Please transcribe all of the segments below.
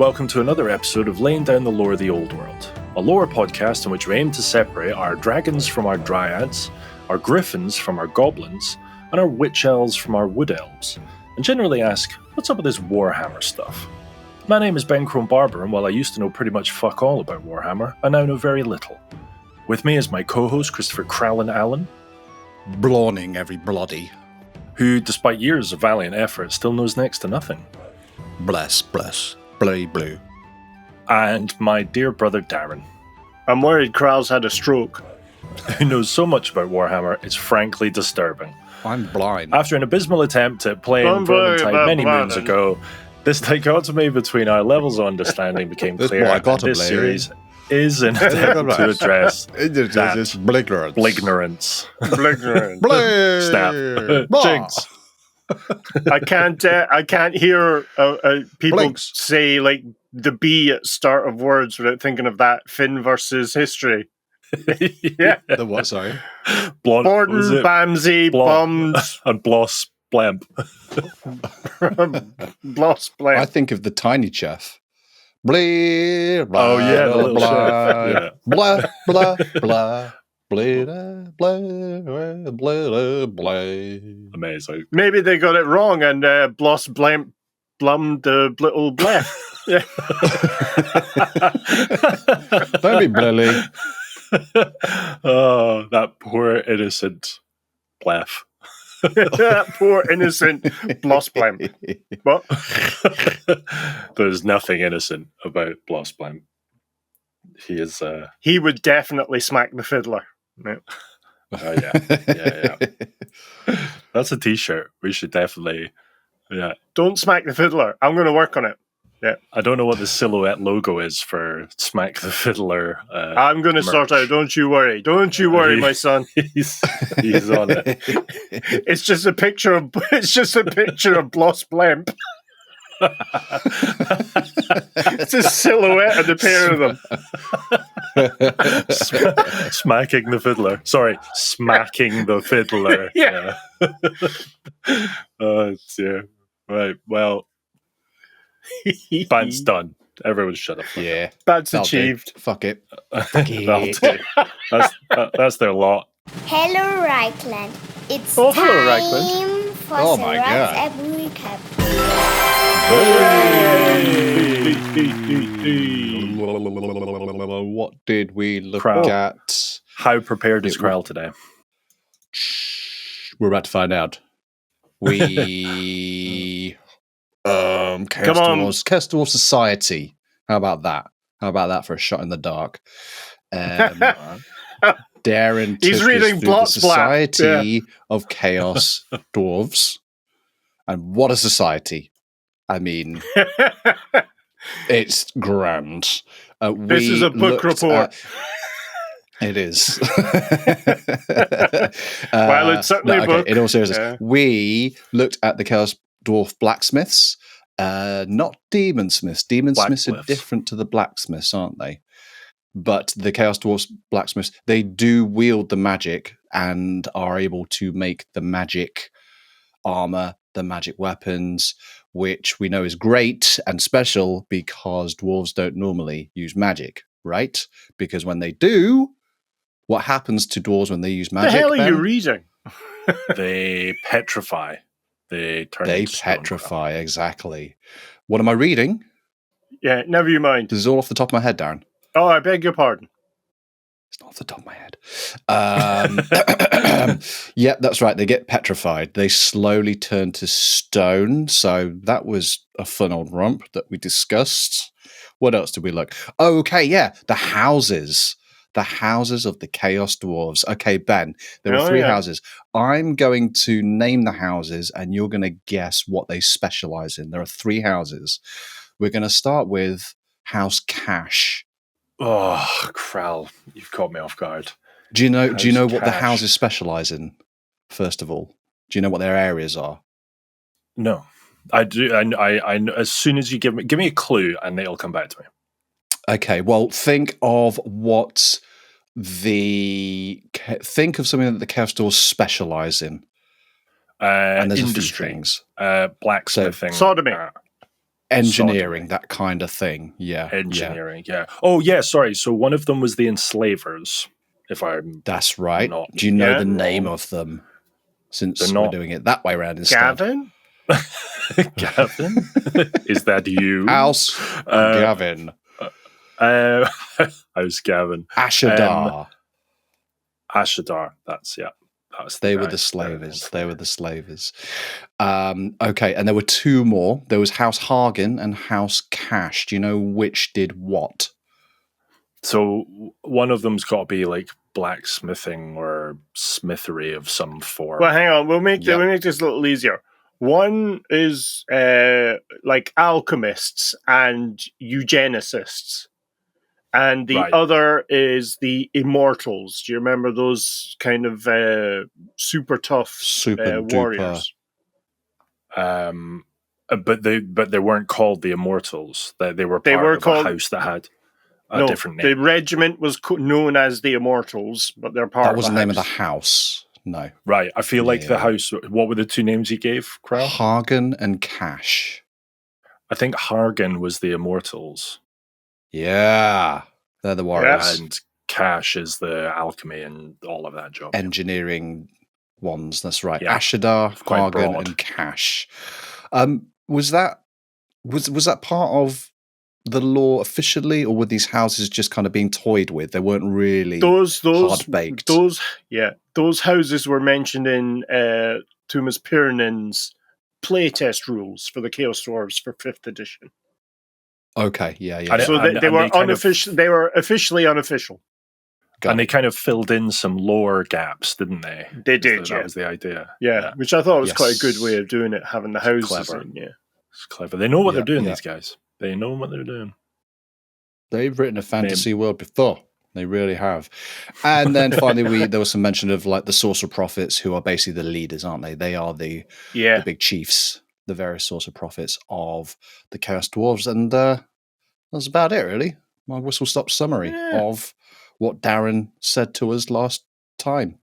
welcome to another episode of Laying Down the Lore of the Old World, a lore podcast in which we aim to separate our dragons from our dryads, our griffins from our goblins, and our witch elves from our wood elves, and generally ask, what's up with this Warhammer stuff? My name is Ben Crone Barber, and while I used to know pretty much fuck all about Warhammer, I now know very little. With me is my co-host Christopher Crowlin Allen, Blawning every bloody. who, despite years of valiant effort, still knows next to nothing. Bless, bloody blue. And my dear brother Darren, I'm worried Kral's had a stroke. who knows so much about Warhammer, it's frankly disturbing. I'm blind. After an abysmal attempt at playing Vermintide many moons ago, this dichotomy between our levels of understanding became clear, and this series is an attempt to address that blignorance. Snap. Jinx. I can't hear people Blinks. say like the B at start of words without thinking of that Finn versus history. Yeah. The what, sorry? Borden, Bamsey, Bummed, and Bloss Blemp. Bloss, I Blamp. think of the tiny chef. Blee, blah, Oh, yeah, the little blah, chef. Yeah. blah, blah, blah, blah, blah, blah, blah, blah. Amazing. Maybe they got it wrong and Bloss, Blamp, Blummed the little Blef. Yeah. Don't be brilly. Oh, that poor innocent Blef. That poor innocent Bloss, Blamp. What? There's nothing innocent about Bloss Blemp. He is He would definitely smack the fiddler. No. oh yeah. That's a t-shirt. We should definitely Don't smack the fiddler. I'm going to work on it. Yeah. I don't know what the silhouette logo is for Smack the Fiddler. I'm going to sort out. Don't you worry. Don't you worry, my son. He's on it. It's just a picture of Bloss Blemp. It's a silhouette of the pair of them. Smacking the fiddler. Sorry, smacking the fiddler. Yeah. Oh dear. Right. Well, band's done. Everyone shut up. Yeah. That's That'll achieved. do. Fuck it. That'll do. That's their lot. Hello, Reichland. It's Oh, hello, time Reichland. for Oh, my God. Sarah's recap. What did we look Crowd. at? How prepared is Krell today? We're about to find out. We Chaos Come on. Chaos Dwarf Society. How about that? How about that for a shot in the dark? Darren He's took reading us through the Blot's Black. Society of Chaos Dwarves. And what a society. I mean, it's grand. This is a book report. It is. Well, it's certainly a book. In all seriousness, Yeah. we looked at the Chaos Dwarf blacksmiths, not demon smiths. Demon smiths are Blacksmiths. different to the blacksmiths, aren't they? But the Chaos Dwarfs blacksmiths, they do wield the magic and are able to make the magic armor, the magic weapons, which we know is great and special because dwarves don't normally use magic, right? Because when they do, what happens to dwarves when they use What magic? the hell are you Ben? reading? They petrify. They turn. They into stone. petrify, exactly. What am I reading? Yeah, never you mind. This is all off the top of my head, Darren. Oh, I beg your pardon. It's not off the top of my head. Yep, that's right. They get petrified. They slowly turn to stone. So that was a fun old romp that we discussed. What else did we look? Oh, okay, yeah. The houses. The houses of the Chaos Dwarves. Okay, Ben, there are 3 houses. I'm going to name the houses and you're going to guess what they specialize in. There are 3 houses. We're going to start with House Cash. Oh, Krell, you've caught me off guard. Do you know House what the Cash. houses specialize in? First of all, do you know what their areas are? No, I do. I as soon as you give me a clue, and it'll come back to me. Okay, well, think of something that the Chaos Dwarves specialize in. And there's Industry, a few things. blacksmithing, Sodomy. engineering, sodomy. that kind of thing. Yeah. Engineering, yeah. Oh, yeah, sorry. So one of them was the enslavers, if I'm That's right. not Do you know Yeah. the name of them? Since They're we're not- doing it that way around instead. Gavin? Gavin? Is that you? House Gavin. How's Gavin? Ashadar. Ashadar. That's They were guy. the slavers. They were the slavers. Okay, and there were two more. There was House Hagen and House Cash. Do you know which did what? So one of them's got to be like blacksmithing or smithery of some form. Well, hang on. We'll make Yep. this a little easier. One is like alchemists and eugenicists. And the Right. other is the immortals. Do you remember those kind of super tough Super duper. warriors? But they weren't called the Immortals. They were They part were of called- a house that had a No, different the name. regiment was known as the Immortals, but they're part That of was the the name of the house. house. No. Right. I feel like the Yeah. house. What were the two names you gave, Crow? Hagen and Cash. I think Hargan was the Immortals, Yeah. They're the warriors. and Cash is the alchemy and all of that job. Engineering ones. That's right. Yeah. Ashadar, Quite Hagen, broad. and Cash. Was that part of the law officially, or were these houses just kind of being toyed with? They weren't really Those hard-baked. Those houses were mentioned in Tumas Pyranin's playtest rules for the Chaos Dwarfs for 5th edition. Okay, yeah. And So and they were they kind of- unofficial. They were officially unofficial. And they kind of filled in some lore gaps, didn't they? They did, That yeah. was the idea. Yeah, which I thought was Yes. quite a good way of doing it, having the houses clever. in. Yeah, It's clever. They know what Yeah, they're doing, yeah. these guys. They know what they're doing. They've written a fantasy world before. They really have. And then finally, there was some mention of like the Sorcerer Prophets, who are basically the leaders, aren't they? They are the big chiefs, the various Sorcerer Prophets of the Chaos Dwarves. And that's about it, really. My whistle-stop summary of what Darren said to us last time.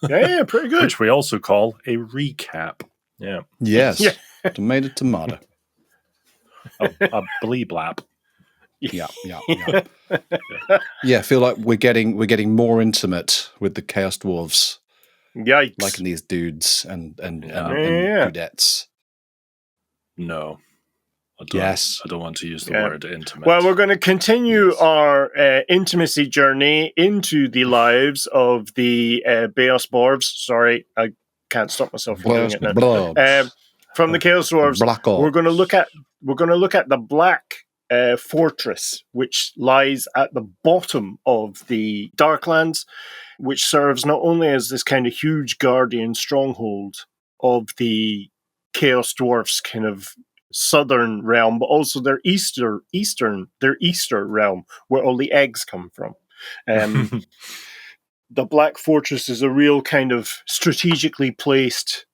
yeah, pretty good. Which we also call a recap. Yeah. Yes. Yeah. Tomato. A bleeblap. Yeah. Yeah, I feel like we're getting more intimate with the Chaos Dwarves, Yikes! liking these dudes and Yeah. dudettes. No. I don't, Yes. I don't want to use the Yeah. word intimate. Well, we're going to continue Yes. our intimacy journey into the lives of the Chaos Dwarfs. Sorry, I can't stop myself from doing it now. From the Chaos Dwarfs, Black Ops. we're going to look at the Black Fortress, which lies at the bottom of the Darklands, which serves not only as this kind of huge guardian stronghold of the Chaos Dwarfs kind of southern realm, but also their eastern realm, where all the eggs come from. The Black Fortress is a real kind of strategically placed,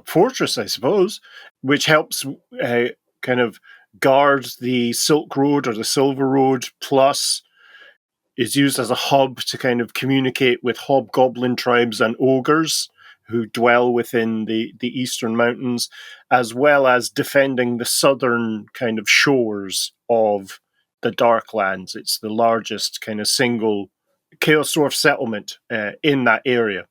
fortress, I suppose, which helps kind of guard the Silk Road or the Silver Road, plus is used as a hub to kind of communicate with hobgoblin tribes and ogres who dwell within the eastern mountains, as well as defending the southern kind of shores of the Darklands. It's the largest kind of single Chaos Dwarf settlement in that area.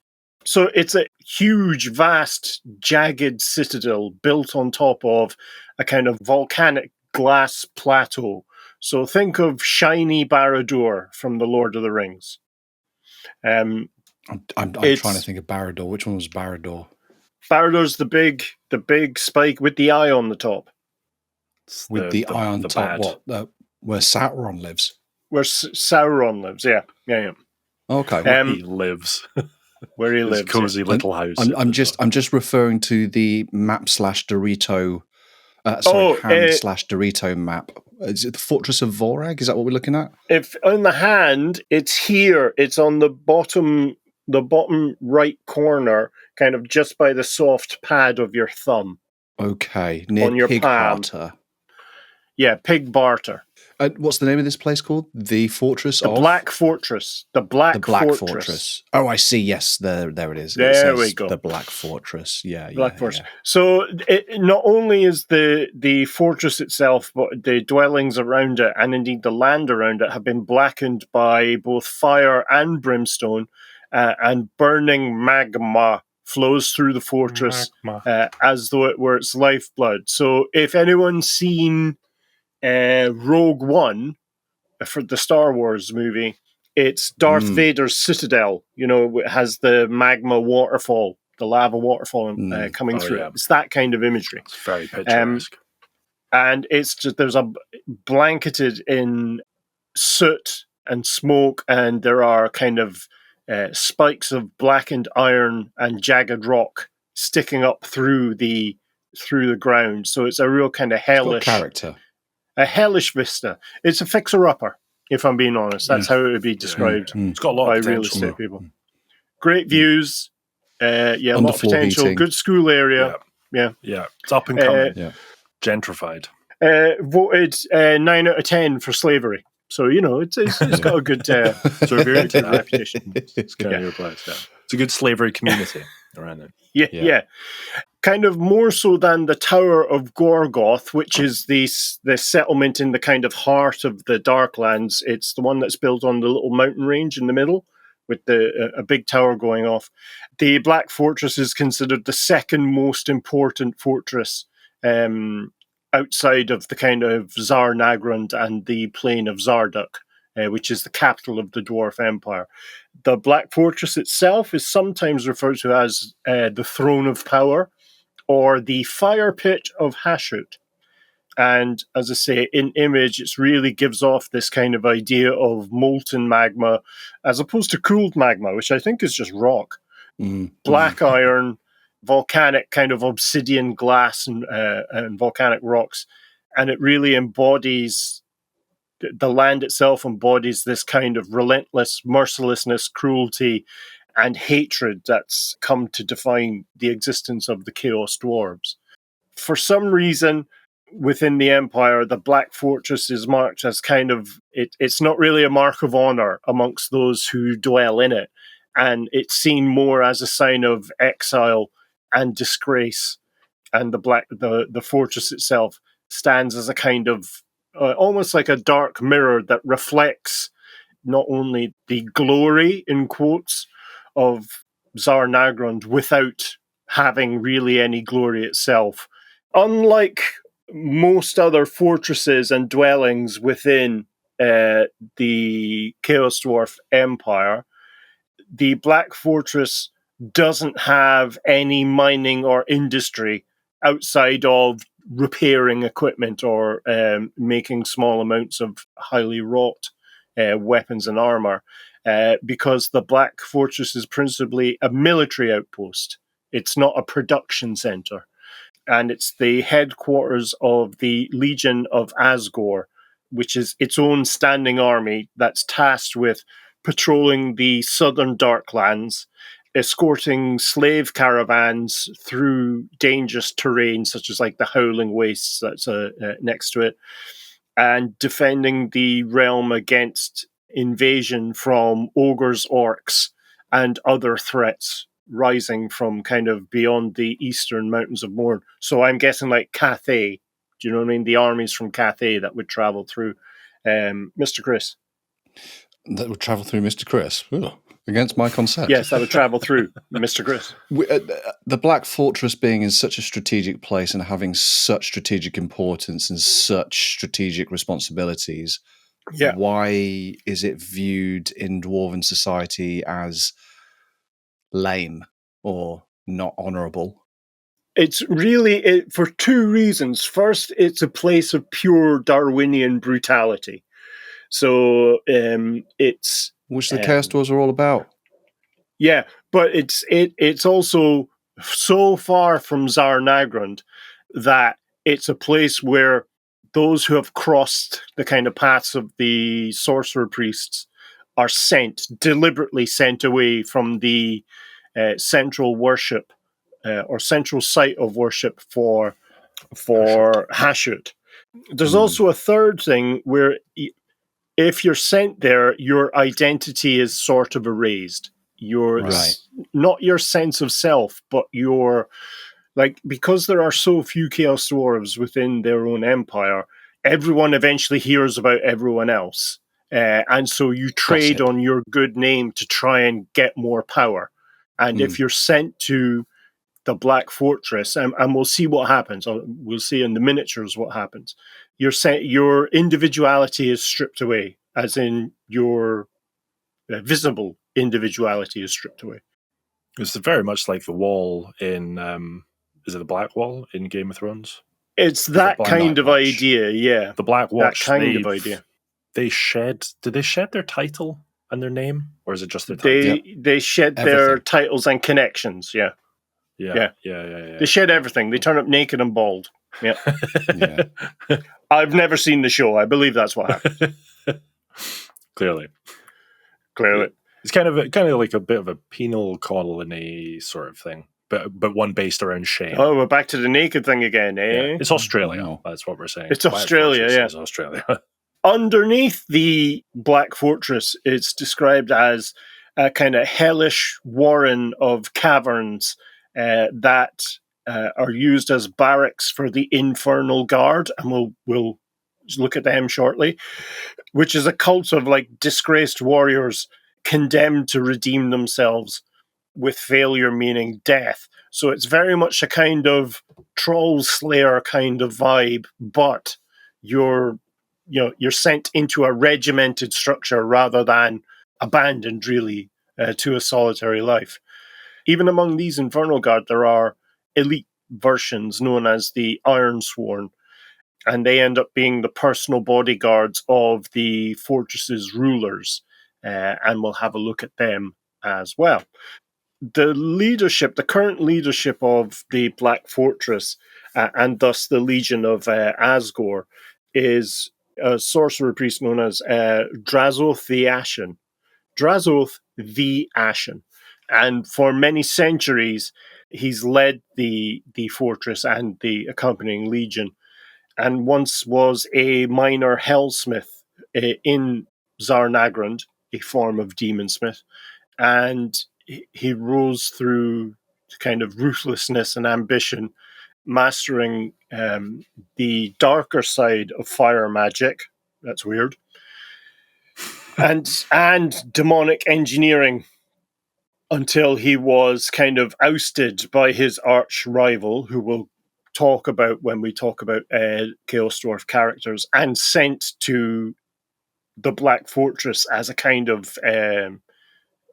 So it's a huge, vast, jagged citadel built on top of a kind of volcanic glass plateau. So think of shiny Barad-dûr from the Lord of the Rings. I'm trying to think of Barad-dûr. Which one was Barad-dûr? Barad-dûr's the big spike with the eye on the top. It's With the eye on the top. bad. Where Sauron lives. Where Sauron lives, yeah. Okay. Where he lives. Where he His lives. cozy little house. I'm just referring to the map/Dorito. Ham /Dorito map. Is it the Fortress of Vorag? Is that what we're looking at? If on the hand, it's here. It's on the bottom right corner, kind of just by the soft pad of your thumb. Okay, near On your Pig palm. Barter. Yeah, Pig Barter. What's the name of this place called? The Fortress The of? Black Fortress. The Black Fortress. Oh, I see. Yes, there it is. There it says we go. The Black Fortress. Yeah, Black Fortress. So not only is the fortress itself, but the dwellings around it, and indeed the land around it, have been blackened by both fire and brimstone, and burning magma flows through the fortress as though it were its lifeblood. So if anyone's seen Rogue One for the Star Wars movie, it's Darth Vader's citadel. It has the magma waterfall, the lava waterfall coming through. Yeah. It's that kind of imagery. It's very picturesque. And it's just, there's a blanketed in soot and smoke, and there are kind of spikes of blackened iron and jagged rock sticking up through the ground. So it's a real kind of hellish character. A hellish vista. It's a fixer-upper, if I'm being honest. That's how it would be described It's got a lot by of real potential. estate people. Great views. A lot of potential. heating. Good school area. Yeah, it's up and coming. Gentrified. Voted 9 out of 10 for slavery. So, it's got a good So if you're into that, reputation. it's kind of your place. Yeah. It's a good slavery community around it. Yeah. Kind of more so than the Tower of Gorgoth, which is the settlement in the kind of heart of the Darklands. It's the one that's built on the little mountain range in the middle with a big tower going off. The Black Fortress is considered the second most important fortress outside of the kind of Zarnagrand and the plain of Zarduk, which is the capital of the Dwarf Empire. The Black Fortress itself is sometimes referred to as the Throne of Power, or the Fire Pit of Hashut. And as I say, in image, it really gives off this kind of idea of molten magma, as opposed to cooled magma, which I think is just rock. Black iron, volcanic kind of obsidian glass and volcanic rocks. And it really embodies, the land itself embodies this kind of relentless mercilessness, cruelty, and hatred that's come to define the existence of the Chaos Dwarves. For some reason, within the Empire, the Black Fortress is marked as kind of, it's not really a mark of honor amongst those who dwell in it. And it's seen more as a sign of exile and disgrace. And the fortress itself stands as a kind of, almost like a dark mirror that reflects not only the glory, in quotes, of Zarnagrand without having really any glory itself. Unlike most other fortresses and dwellings within the Chaos Dwarf Empire, the Black Fortress doesn't have any mining or industry outside of repairing equipment or making small amounts of highly wrought weapons and armor. Because the Black Fortress is principally a military outpost. It's not a production center. And it's the headquarters of the Legion of Azgorh, which is its own standing army that's tasked with patrolling the southern Darklands, escorting slave caravans through dangerous terrain, such as like the Howling Wastes that's next to it, and defending the realm against invasion from ogres, orcs, and other threats rising from kind of beyond the eastern mountains of Morn. So I'm guessing like Cathay. Do you know what I mean? The armies from Cathay that would travel through. Mr. Chris. That would travel through Mr. Chris. Ooh, against my consent. Yes, that would travel through Mr. Chris. The Black Fortress being in such a strategic place and having such strategic importance and such strategic responsibilities, why is it viewed in Dwarven society as lame or not honourable? It's really for two reasons. First, it's a place of pure Darwinian brutality. So it's which the Chaos Dwarfs are all about. Yeah, but it's also so far from Zarnagrand that it's a place where those who have crossed the kind of paths of the sorcerer priests are deliberately sent away from the central worship or central site of worship for Hashut. There's also a third thing where if you're sent there, your identity is sort of erased. Not your sense of self, but your, like, because there are so few Chaos Dwarves within their own empire, everyone eventually hears about everyone else. And so you trade on your good name to try and get more power. And if you're sent to the Black Fortress, and we'll see what happens, or we'll see in the miniatures what happens, your individuality is stripped away, as in your visible individuality is stripped away. It's very much like the wall in, is it the Black Wall in Game of Thrones? It's that kind of idea, yeah. The Black Watch. That kind of idea. Did they shed their title and their name? Or is it just their title? They shed their titles and connections, yeah. Yeah. They shed everything. They turn up naked and bald. Yeah. I've never seen the show. I believe that's what happened. Clearly. It's kind of like a bit of a penal colony sort of thing, but one based around shame. Oh, we're back to the naked thing again, eh? Yeah. It's Australia. That's what we're saying. It's Australia, yeah. It's Australia. Underneath the Black Fortress, it's described as a kind of hellish warren of caverns that are used as barracks for the Infernal Guard, and we'll look at them shortly, which is a cult of like disgraced warriors condemned to redeem themselves, with failure meaning death. So it's very much a kind of troll slayer kind of vibe, but you're sent into a regimented structure rather than abandoned really to a solitary life. Even among these Infernal Guard, there are elite versions known as the Ironsworn, and they end up being the personal bodyguards of the fortress's rulers, and we'll have a look at them as well. The current leadership of the Black Fortress, and thus the Legion of Azgorh, is a sorcerer priest known as Drazoth the Ashen. Drazoth the Ashen. And for many centuries, he's led the fortress and the accompanying legion, and once was a minor hellsmith in Zarnagrand, a form of demonsmith, and he rose through kind of ruthlessness and ambition, mastering the darker side of fire magic. That's weird. And demonic engineering, until he was kind of ousted by his arch rival, who we'll talk about when we talk about Chaos Dwarf characters, and sent to the Black Fortress as a kind of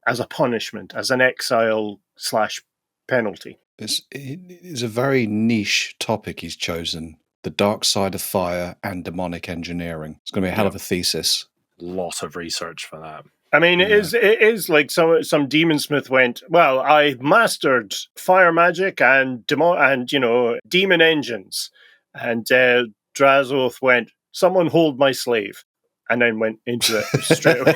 as a punishment, as an exile / penalty. It's a very niche topic he's chosen: the dark side of fire and demonic engineering. It's going to be a hell of a thesis. Lot of research for that. I mean, it is like some demonsmith went, well, I mastered fire magic and demon engines, and Drazoth went, someone hold my slave, and then went into it straight away.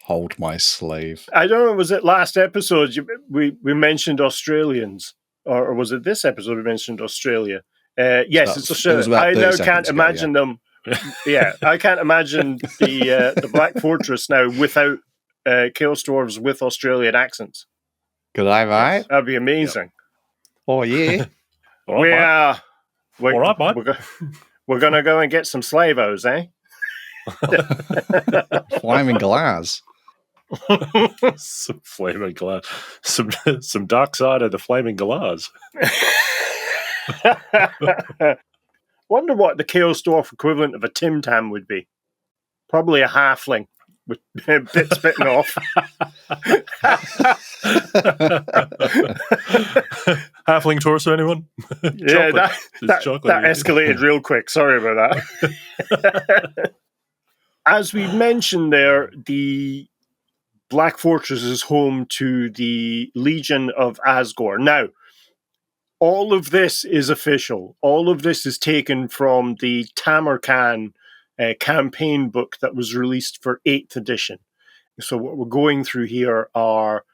Hold my slave. I don't know, was it last episode we mentioned Australians, or was it this episode we mentioned Australia? Yes, it's Australia. I now can't imagine them. Yeah, I can't imagine the Black Fortress now without Chaos Dwarves with Australian accents. Good day, mate. That'd be amazing. Yep. Oh, yeah. All right, mate. We're going to go and get some slavos, eh? Flaming glass. Some flaming glass. Some dark side of the flaming glass. Wonder what the Chaos Dwarf equivalent of a Tim Tam would be. Probably a halfling with bits bitten off. Halfling torso, anyone? Yeah, that escalated real quick. Sorry about that. As we mentioned there, the Black Fortress is home to the Legion of Azgorh. Now, all of this is official. All of this is taken from the Tamarkan campaign book that was released for 8th edition. So what we're going through here are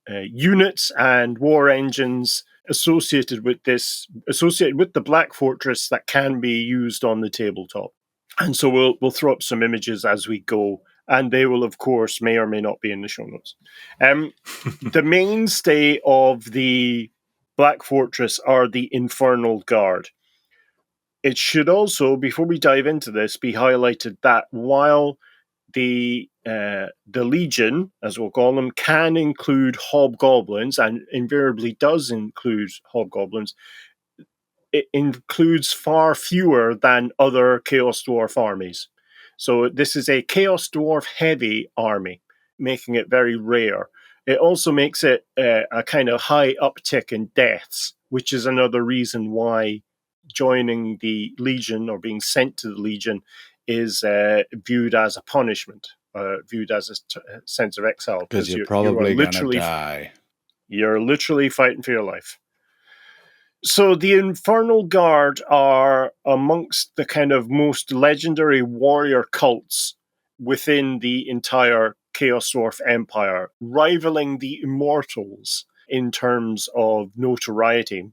units and war engines associated with the Black Fortress that can be used on the tabletop. And so we'll throw up some images as we go, and they will, of course, may or may not be in the show notes. The mainstay of the Black Fortress are the Infernal Guard. It should also, before we dive into this, be highlighted that while the Legion, as we'll call them, can include hobgoblins, and invariably does include hobgoblins, it includes far fewer than other Chaos Dwarf armies. So this is a Chaos Dwarf heavy army, making it very rare. It also makes it a kind of high uptick in deaths, which is another reason why joining the Legion or being sent to the Legion is viewed as a punishment, viewed as a sense of exile. Because you're probably going to die. You're literally fighting for your life. So the Infernal Guard are amongst the kind of most legendary warrior cults within the entire Chaos Dwarf Empire, rivaling the Immortals in terms of notoriety.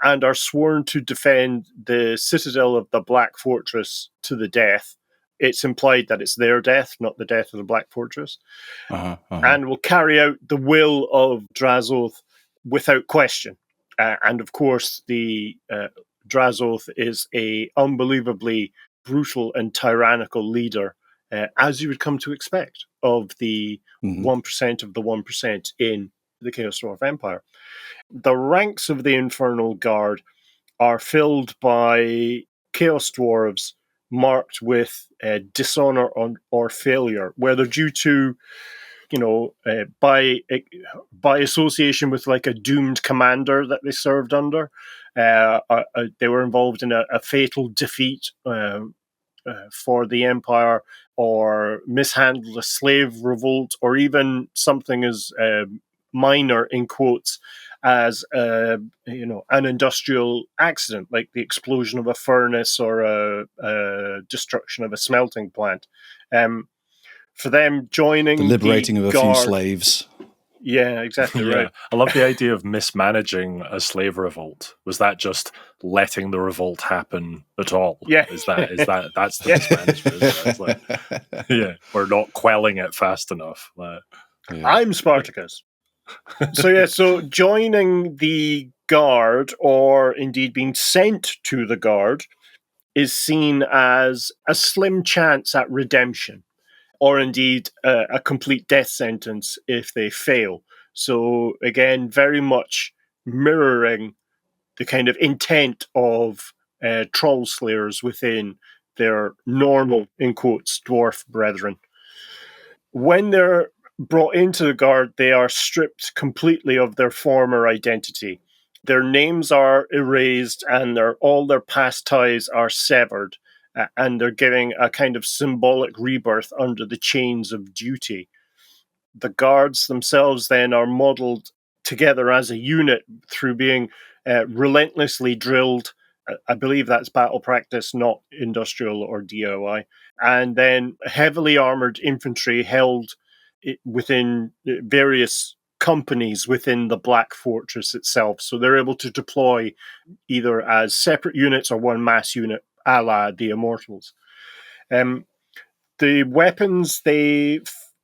And are sworn to defend the citadel of the Black Fortress to the death. It's implied that it's their death, not the death of the Black Fortress. And will carry out the will of Drazoth without question. And of course, the Drazoth is a unbelievably brutal and tyrannical leader, as you would come to expect of the 1% of the 1% in the Chaos Dwarf Empire. The ranks of the Infernal Guard are filled by Chaos Dwarves marked with dishonor or failure, whether due to, by association with like a doomed commander that they served under. They were involved in a fatal defeat for the Empire, or mishandled a slave revolt, or even something as minor, in quotes, as an industrial accident, like the explosion of a furnace or a destruction of a smelting plant. For them, joining the liberating of a guard, few slaves. Yeah, exactly right. I love the idea of mismanaging a slave revolt. Was that just letting the revolt happen at all? Yeah. That's the mismanagement, isn't it? It's like, we're not quelling it fast enough. I'm Spartacus. So joining the guard, or indeed being sent to the guard, is seen as a slim chance at redemption, or indeed a complete death sentence if they fail. So again, very much mirroring the kind of intent of troll slayers within their normal, in quotes, dwarf brethren. When they're brought into the guard, they are stripped completely of their former identity. Their names are erased, and all their past ties are severed, and they're giving a kind of symbolic rebirth under the chains of duty. The guards themselves then are modeled together as a unit through being relentlessly drilled. I believe that's battle practice, not industrial or DIY. And then heavily armored infantry held within various companies within the Black Fortress itself. So they're able to deploy either as separate units or one mass unit, a la the Immortals. The weapons they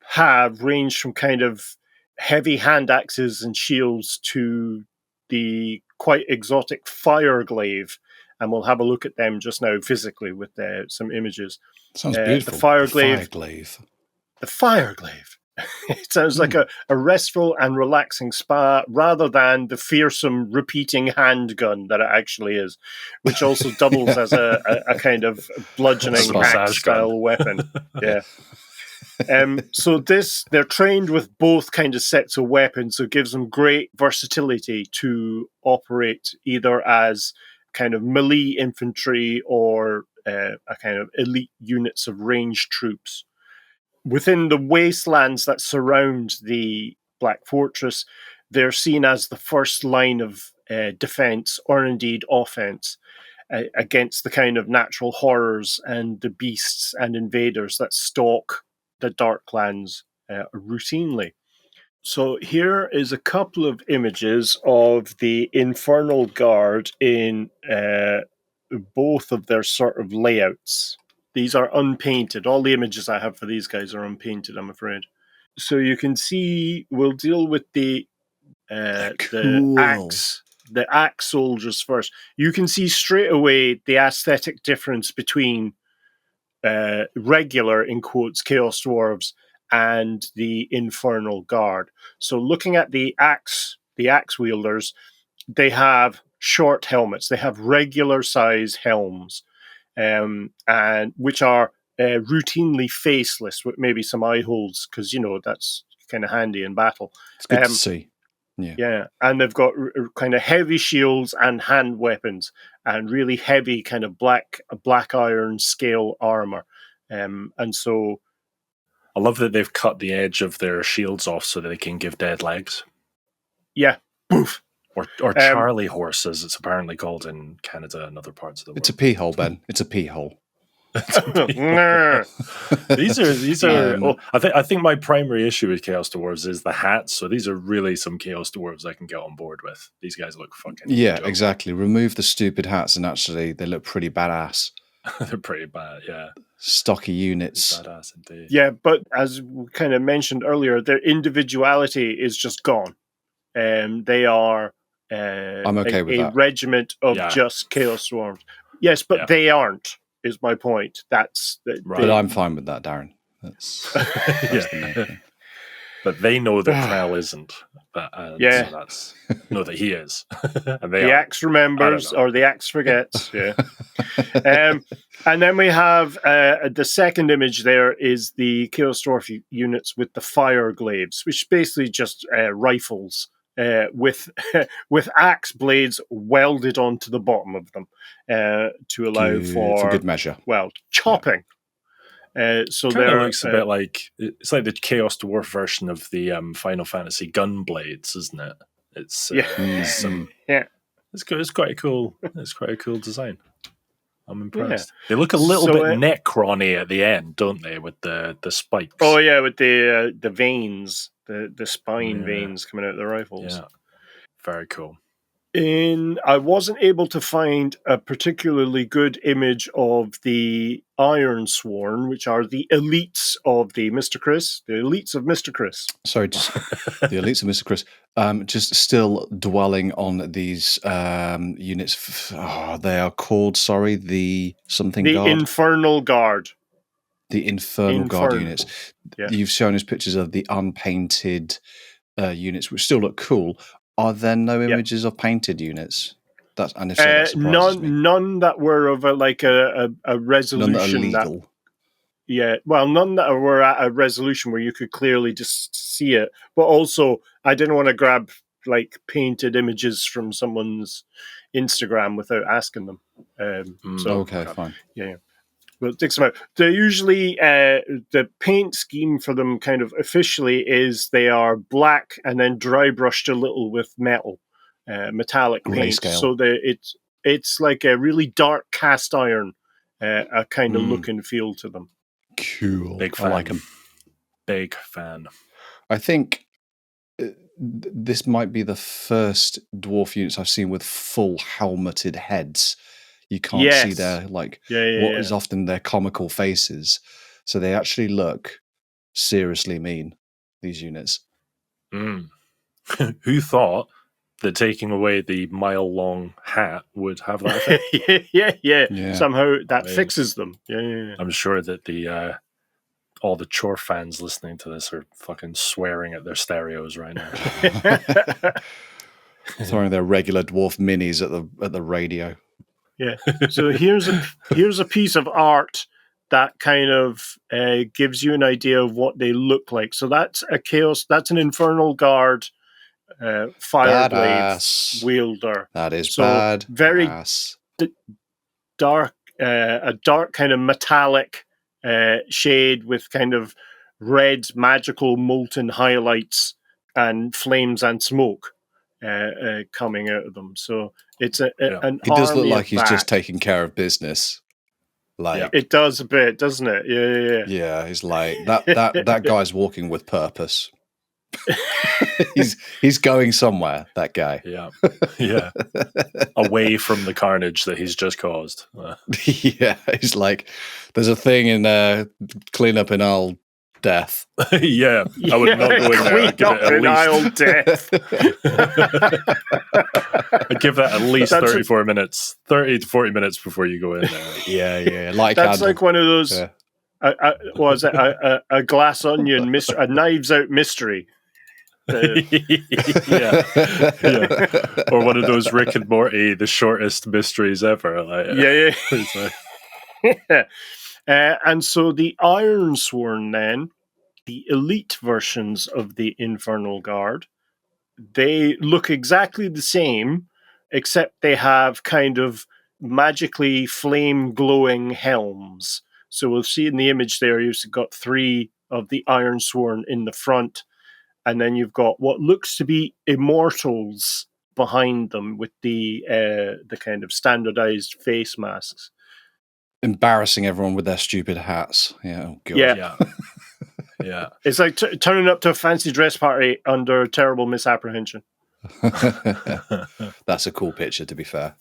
have range from kind of heavy hand axes and shields to the quite exotic fire glaive, and we'll have a look at them just now physically with some images. Sounds beautiful. The fire glaive. The fire glaive. It sounds like a restful and relaxing spa, rather than the fearsome repeating handgun that it actually is, which also doubles as a kind of bludgeoning axe-style weapon. Yeah. So they're trained with both kind of sets of weapons, so it gives them great versatility to operate either as kind of melee infantry or a kind of elite units of ranged troops. Within the wastelands that surround the Black Fortress, they're seen as the first line of defense, or indeed offense, against the kind of natural horrors and the beasts and invaders that stalk the Darklands routinely. So here is a couple of images of the Infernal Guard in both of their sort of layouts. These are unpainted. All the images I have for these guys are unpainted, I'm afraid. So you can see, we'll deal with the axe soldiers first. You can see straight away the aesthetic difference between regular, in quotes, Chaos Dwarves and the Infernal Guard. So looking at the axe wielders, they have short helmets. They have regular size helms, and which are routinely faceless with maybe some eye holes, because that's kind of handy in battle. It's good to see. Yeah, and they've got kind of heavy shields and hand weapons, and really heavy kind of black iron scale armor. And so, I love that they've cut the edge of their shields off so that they can give dead legs. Yeah, poof. Or Charlie horse, as it's apparently called in Canada and other parts of the world. It's a pee hole, Ben. It's a pee hole. These are. I think my primary issue with Chaos Dwarves is the hats. So these are really some Chaos Dwarves I can get on board with. These guys look fucking. Exactly. Remove the stupid hats, and actually, they look pretty badass. They're pretty bad, yeah. Stocky units. Badass indeed. Yeah, but as we kind of mentioned earlier, their individuality is just gone. They are. I'm okay with that. A regiment of just Chaos Dwarves. Yes, but they aren't. Is my point. That's right. But I'm fine with that, Darren. That's the main thing. But they know that Krell isn't. So that's know that he is. And the axe remembers, or the axe forgets. Yeah. And then we have the second image. There is the Chaos Dwarf units with the fire glaives, which is basically just rifles. With axe blades welded onto the bottom of them to allow for good measure. Well, chopping. So there looks a bit like it's like the Chaos Dwarf version of the Final Fantasy gun blades, isn't it? It's it's quite a cool. It's quite a cool design. I'm impressed. Yeah. They look a little bit Necron-y at the end, don't they? With the spikes. Oh yeah, with the veins. The spine veins coming out of the rifles. Yeah, very cool. I wasn't able to find a particularly good image of the Ironsworn, which are the elites of the Mr. Chris. The elites of Mr. Chris. Sorry, just the elites of Mr. Chris. Just still dwelling on these units. They are called, the something the guard? Infernal Guard. The Infernal Guard units. Yeah. You've shown us pictures of the unpainted units, which still look cool. Are there no images of painted units? And if so, that surprises me. None that were of a resolution. None that are legal. None that were at a resolution where you could clearly just see it. But also, I didn't want to grab painted images from someone's Instagram without asking them. Okay, fine. Yeah. Well, it takes them out. They're usually the paint scheme for them, kind of officially, is they are black and then dry brushed a little with metallic paint. Grayscale. So it's like a really dark cast iron, a kind of look and feel to them. Cool. Big fan. I like them. Big fan. I think this might be the first dwarf units I've seen with full helmeted heads. You can't see their is often their comical faces, so they actually look seriously mean. These units. Who thought that taking away the mile-long hat would have that effect? yeah. Somehow that fixes them. Yeah. I'm sure that all the chore fans listening to this are fucking swearing at their stereos right now, throwing their regular dwarf minis at the radio. Yeah. So here's a piece of art that kind of gives you an idea of what they look like. So that's an Infernal Guard fire blade wielder. That is bad. Very dark, a dark kind of metallic shade with kind of red magical molten highlights and flames and smoke coming out of them. So it's an It does look like he's just taking care of business. It does a bit, doesn't it? Yeah. Yeah, he's like that guy's walking with purpose. he's going somewhere, that guy. Yeah. Yeah. Away from the carnage that he's just caused. Yeah, he's like, there's a thing in cleanup in Isle Death. Yeah. I would not go in there. I'd give it at least Death. I'd give that at least 34 minutes, 30 to 40 minutes before you go in there. Yeah. Like that's like one of those. Yeah. Was it a glass onion mystery, a knives out mystery? Yeah. Or one of those Rick and Morty, the shortest mysteries ever. Yeah. And so the Ironsworn, then, the elite versions of the Infernal Guard, they look exactly the same, except they have kind of magically flame-glowing helms. So we'll see in the image there, you've got 3 of the Ironsworn in the front, and then you've got what looks to be immortals behind them with the kind of standardized face masks. Embarrassing everyone with their stupid hats. Yeah, oh God. Yeah. It's like turning up to a fancy dress party under terrible misapprehension. That's a cool picture, to be fair.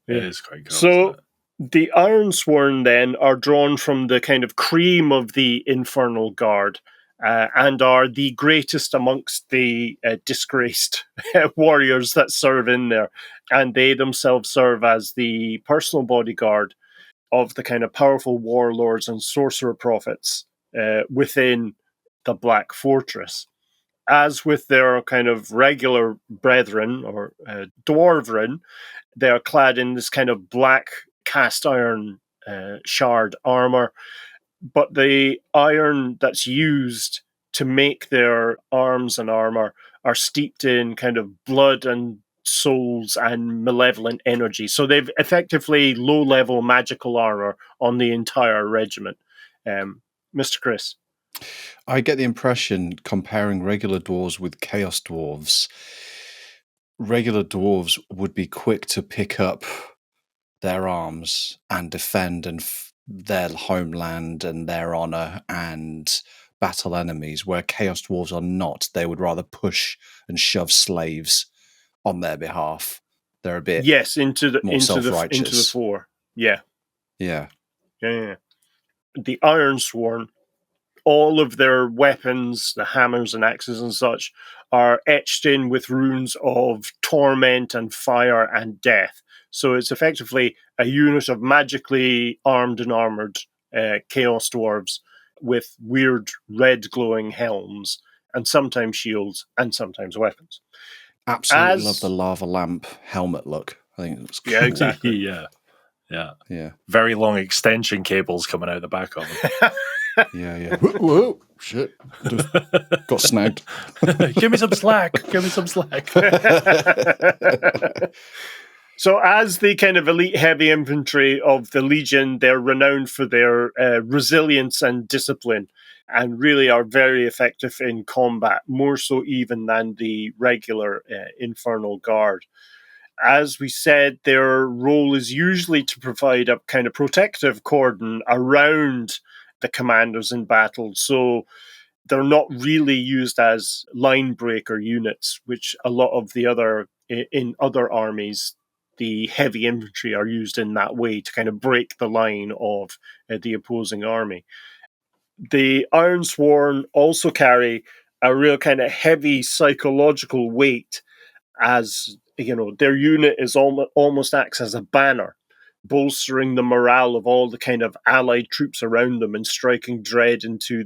It is quite cool. So the Ironsworn then are drawn from the kind of cream of the Infernal Guard and are the greatest amongst the disgraced warriors that serve in there. And they themselves serve as the personal bodyguard of the kind of powerful warlords and sorcerer prophets within the Black Fortress. As with their kind of regular brethren or dwarven, they are clad in this kind of black cast iron shard armor, but the iron that's used to make their arms and armor are steeped in kind of blood and souls and malevolent energy. So they've effectively low-level magical armor on the entire regiment. Mr. Chris? I get the impression, comparing regular dwarves with Chaos Dwarfs, regular dwarves would be quick to pick up their arms and defend their homeland and their honor and battle enemies, where Chaos Dwarves are not. They would rather push and shove slaves on their behalf. They're a bit into the fore. Yeah. The Ironsworn, all of their weapons, the hammers and axes and such, are etched in with runes of torment and fire and death. So it's effectively a unit of magically armed and armored Chaos Dwarves with weird red glowing helms and sometimes shields and sometimes weapons. Absolutely love the lava lamp helmet look. I think it was cool. Yeah, exactly. Yeah. Very long extension cables coming out the back of them. Yeah. Whoa, shit. Just got snagged. Give me some slack. So as the kind of elite heavy infantry of the Legion, they're renowned for their resilience and discipline, and really are very effective in combat, more so even than the regular Infernal Guard. As we said, their role is usually to provide a kind of protective cordon around the commanders in battle. So they're not really used as line breaker units, which a lot of the in other armies, the heavy infantry are used in that way to kind of break the line of the opposing army. The Ironsworn also carry a real kind of heavy psychological weight, as you know, their unit is almost acts as a banner, bolstering the morale of all the kind of allied troops around them and striking dread into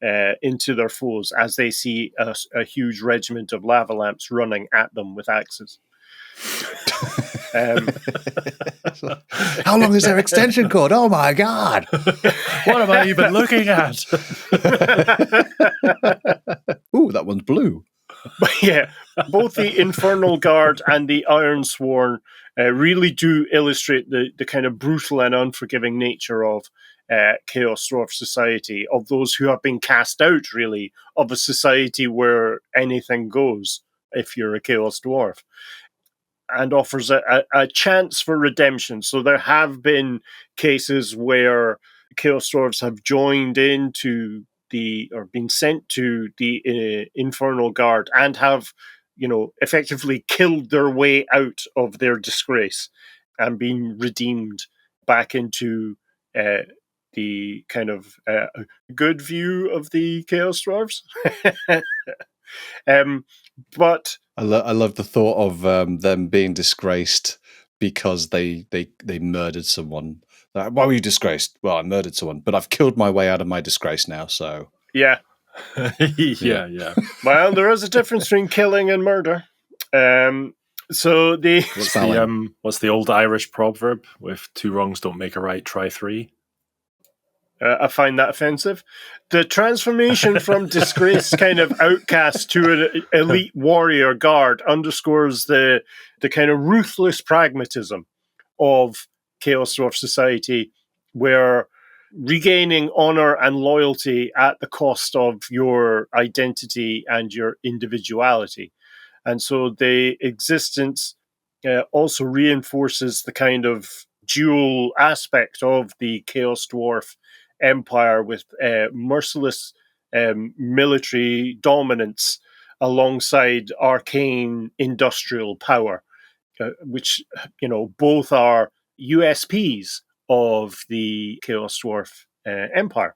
their foes as they see a huge regiment of lava lamps running at them with axes. How long is their extension cord? Oh my God! What am I even looking at? Ooh, that one's blue. Yeah, both the Infernal Guard and the Ironsworn really do illustrate the kind of brutal and unforgiving nature of Chaos Dwarf society, of those who have been cast out, really, of a society where anything goes if you're a Chaos Dwarf, and offers a chance for redemption. So there have been cases where Chaos Dwarves have joined into or been sent to the Infernal Guard and have, effectively killed their way out of their disgrace and been redeemed back into the kind of good view of the Chaos Dwarfs. But I love the thought of them being disgraced because they murdered someone. Why were you disgraced? Well, I murdered someone, but I've killed my way out of my disgrace now. So yeah. yeah. Well, there is a difference between killing and murder. So what's the old Irish proverb? If two wrongs don't make a right, try three. I find that offensive. The transformation from disgraced kind of outcast to an elite warrior guard underscores the kind of ruthless pragmatism of Chaos Dwarf society, where regaining honor and loyalty at the cost of your identity and your individuality. And so the existence also reinforces the kind of dual aspect of the Chaos Dwarf empire with merciless military dominance alongside arcane industrial power, which, both are USPs of the Chaos Dwarf empire.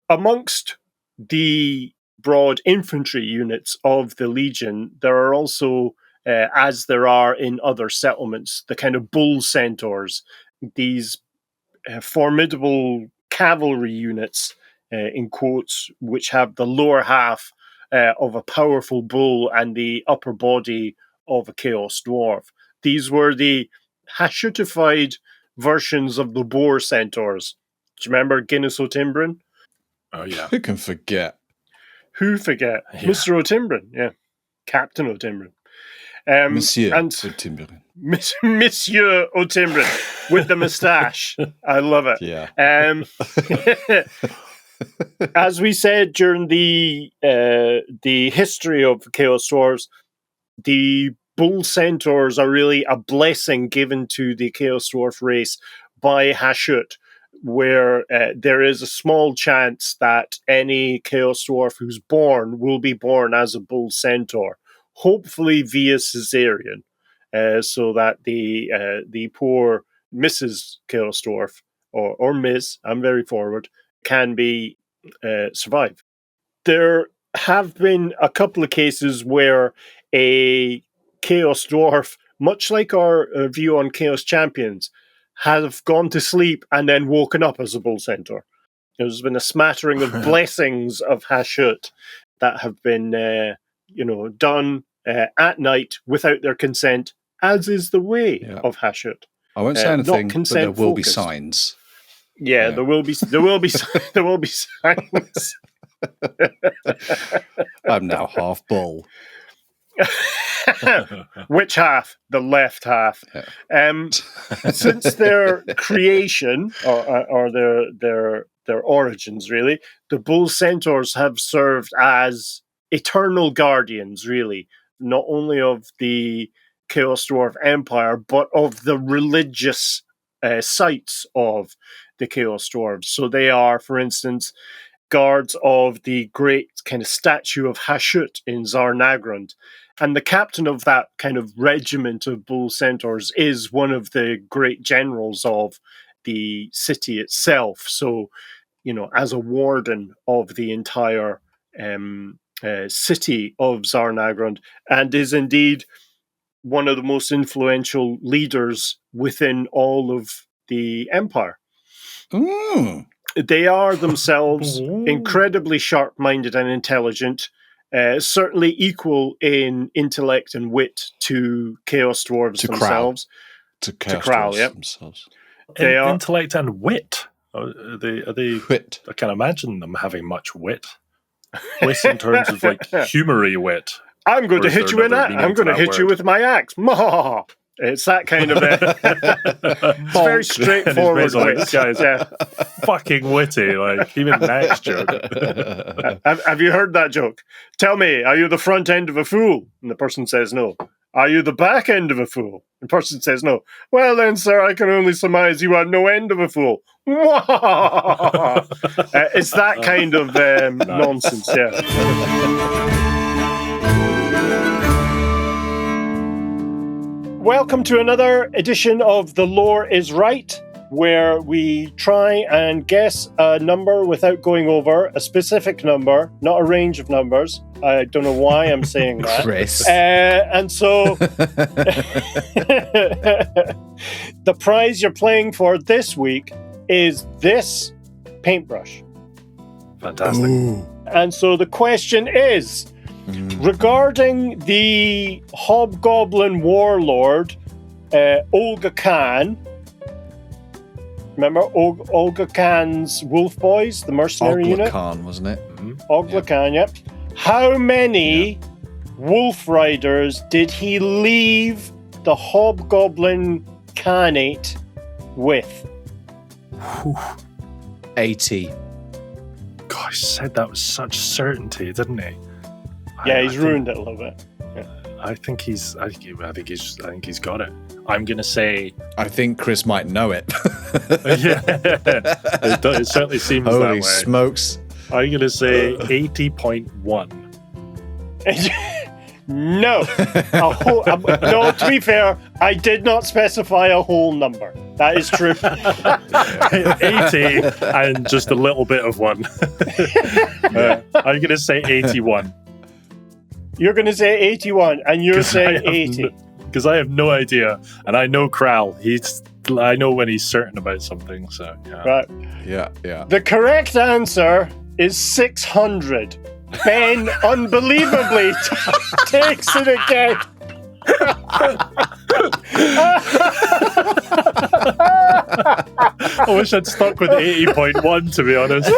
Amongst the broad infantry units of the Legion, there are also, as there are in other settlements, the kind of Bull Centaurs, these formidable cavalry units, in quotes, which have the lower half of a powerful bull and the upper body of a Chaos Dwarf. These were the Hashutified versions of the Boar Centaurs. Do you remember Guinness O'Timbrin? Oh, yeah. Who can forget? Who forget? Yeah. Mr. O'Timbrin, yeah. Captain O'Timbrin. Monsieur and O'Timbrin. Monsieur O'Timbrin with the moustache. I love it. Yeah. As we said during the history of Chaos Dwarfs, the Bull Centaurs are really a blessing given to the Chaos Dwarf race by Hashut, where there is a small chance that any Chaos Dwarf who's born will be born as a Bull Centaur, hopefully via cesarean, so that the poor Mrs. Chaos Dwarf, or Ms., I'm very forward, can be survive. There have been a couple of cases where a Chaos Dwarf, much like our view on Chaos Champions, have gone to sleep and then woken up as a Bull Centaur. There's been a smattering of blessings of Hashut that have been, done at night without their consent, as is the way of Hashut. I won't say anything, but there will be focused. signs. Yeah, there will be signs. I'm now half bull. Which half? The left half. Yeah. Since their creation or their origins, really, the Bull Centaurs have served as eternal guardians, really, not only of the Chaos Dwarf Empire, but of the religious sites of the Chaos Dwarves. So they are, for instance, guards of the great kind of statue of Hashut in Zarnagrand. And the captain of that kind of regiment of Bull Centaurs is one of the great generals of the city itself. So, as a warden of the entire city of Zarnagrand, and is indeed one of the most influential leaders within all of the empire. Mm. They are themselves incredibly sharp-minded and intelligent, certainly equal in intellect and wit to Chaos Dwarves themselves. To Chaos Dwarves themselves. They are intellect and wit. Are they wit? I can't imagine them having much wit. Wit in terms of like humory wit. I'm going to hit you in that. I'm going to hit you with my axe. It's that kind of it's very straightforward. This guy's fucking witty. Like even next joke. Have you heard that joke? Tell me, are you the front end of a fool? And the person says no. Are you the back end of a fool? The person says no. Well then, sir, I can only surmise you are no end of a fool. It's that kind of nonsense, yeah. Welcome to another edition of The Lore is Right, where we try and guess a number without going over a specific number, not a range of numbers. I don't know why I'm saying that. Chris. And so the prize you're playing for this week is this paintbrush. Fantastic. Ooh. And so the question is, regarding the Hobgoblin Warlord, Olga Khan. Remember Olga Khan's Wolf Boys, the mercenary unit? Khan, wasn't it? Olga Khan, yep. How many Wolf Riders did he leave the Hobgoblin Khanate with? 80. Gosh, he said that with such certainty, didn't he? Yeah, he's ruined it a little bit. Yeah. I think he's got it. I'm gonna say. I think Chris might know it. Yeah, it certainly seems that way. Holy smokes! I'm gonna say 80.1. No. No, to be fair, I did not specify a whole number. That is true. 80 and just a little bit of one. I'm gonna say 81. You're going to say 81, and you're saying 80. Because I have no idea, and I know Kral. I know when he's certain about something. So yeah. Right. Yeah. The correct answer is 600. Ben unbelievably takes it again. I wish I'd stuck with 80.1, to be honest.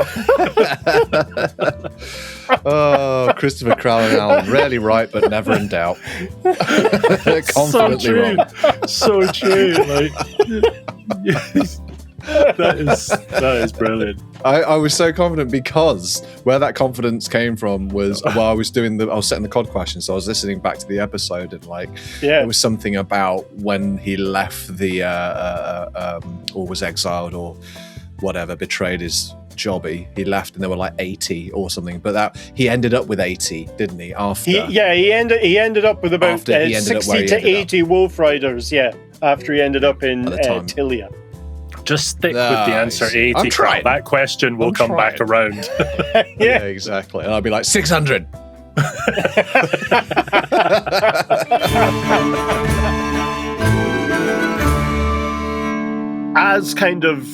Oh, Christopher Crowell and Alan, rarely right, but never in doubt. Confidently wrong. So true. Like, that is brilliant. I was so confident because where that confidence came from was while I was setting the COD question, so I was listening back to the episode and it was something about when he left the or was exiled or whatever, betrayed his jobby. He left and there were like 80 or something, but that he ended up with 80, didn't he? After he ended up with about 60 to 80 Wolf Riders. Yeah, after he ended up in Tilia. Just stick with the answer 80. I'm trying. That question will come back around. Yeah, exactly. And I'll be like 600. As kind of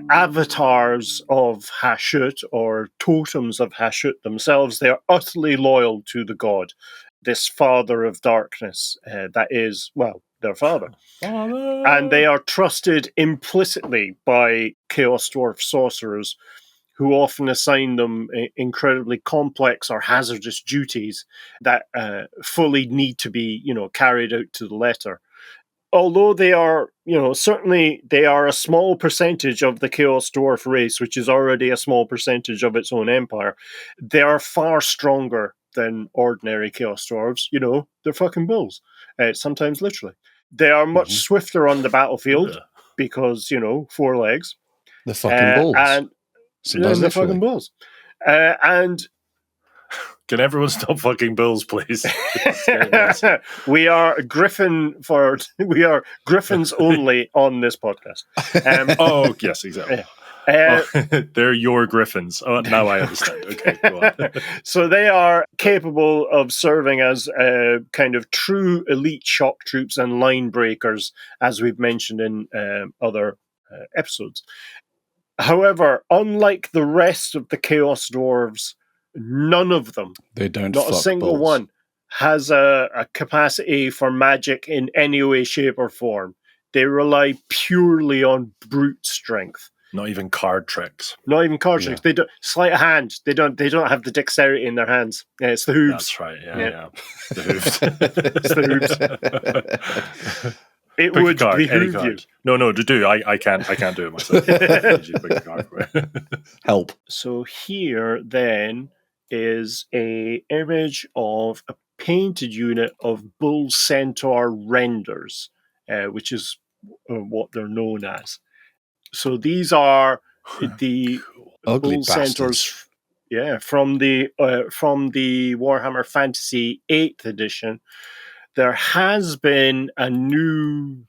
avatars of Hashut or totems of Hashut themselves, they are utterly loyal to the god, this father of darkness that is, well, their father. And they are trusted implicitly by Chaos Dwarf sorcerers who often assign them incredibly complex or hazardous duties that fully need to be, carried out to the letter. Although they are, certainly they are a small percentage of the Chaos Dwarf race, which is already a small percentage of its own empire, they are far stronger than ordinary Chaos Dwarves. They're fucking bulls, sometimes literally. They are much swifter on the battlefield because, 4 legs. The fucking bulls. And the fucking bulls. And can everyone stop fucking bulls, please? We are griffins only on this podcast. Oh, yes, exactly. They're your griffins. Oh, now I understand. Okay, go on. So they are capable of serving as kind of true elite shock troops and line breakers, as we've mentioned in other episodes. However, unlike the rest of the Chaos Dwarves, none of them, not a single one, has a capacity for magic in any way, shape, or form. They rely purely on brute strength. Not even card tricks. Tricks. They don't sleight of hand. They don't have the dexterity in their hands. Yeah, it's the hooves. That's right. Yeah. The hooves. It's the hooves. It pick would behoove you. No, do. I can't do it myself. Pick a card for it. Help. So here then is a image of a painted unit of Bull Centaur renders, which is what they're known as. So these are the Ugly Bull bastards. Centaurs, from the Warhammer Fantasy 8th edition. There has been a new,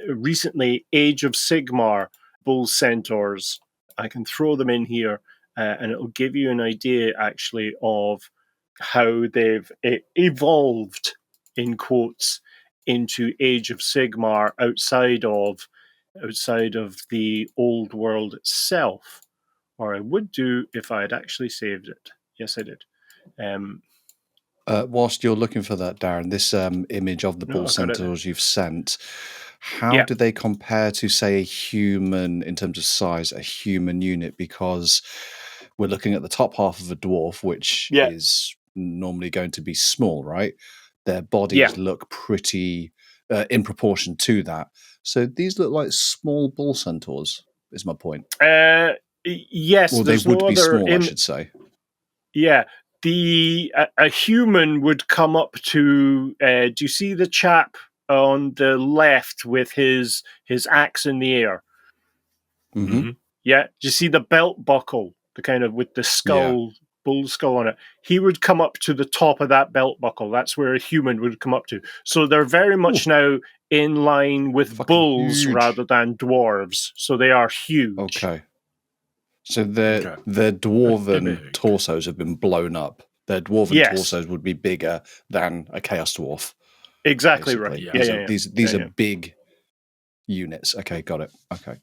recently, Age of Sigmar Bull Centaurs. I can throw them in here, and it'll give you an idea, actually, of how they've evolved, in quotes, into Age of Sigmar outside of the old world itself. Or I would do if I had actually saved it. Yes, I did. Whilst you're looking for that, Darren, this image of the No, Bull I've got it. Centaurs you've sent, how do they compare to, say, a human, in terms of size, a human unit? Because we're looking at the top half of a dwarf, which is normally going to be small, right? Their bodies look pretty in proportion to that. So these look like small Bull Centaurs, is my point. Yes, Or they would be small, I should say. Yeah. A human would come up to. Do you see the chap on the left with his axe in the air? Mm-hmm. Yeah. Do you see the belt buckle, the kind of with the skull, bull skull on it? He would come up to the top of that belt buckle. That's where a human would come up to. So they're very much now in line with bulls huge. rather than dwarves. So they are huge. Okay. So their dwarven torsos have been blown up. Their dwarven torsos would be bigger than a Chaos Dwarf. Exactly basically. right. These are big units. Okay, got it. Okay.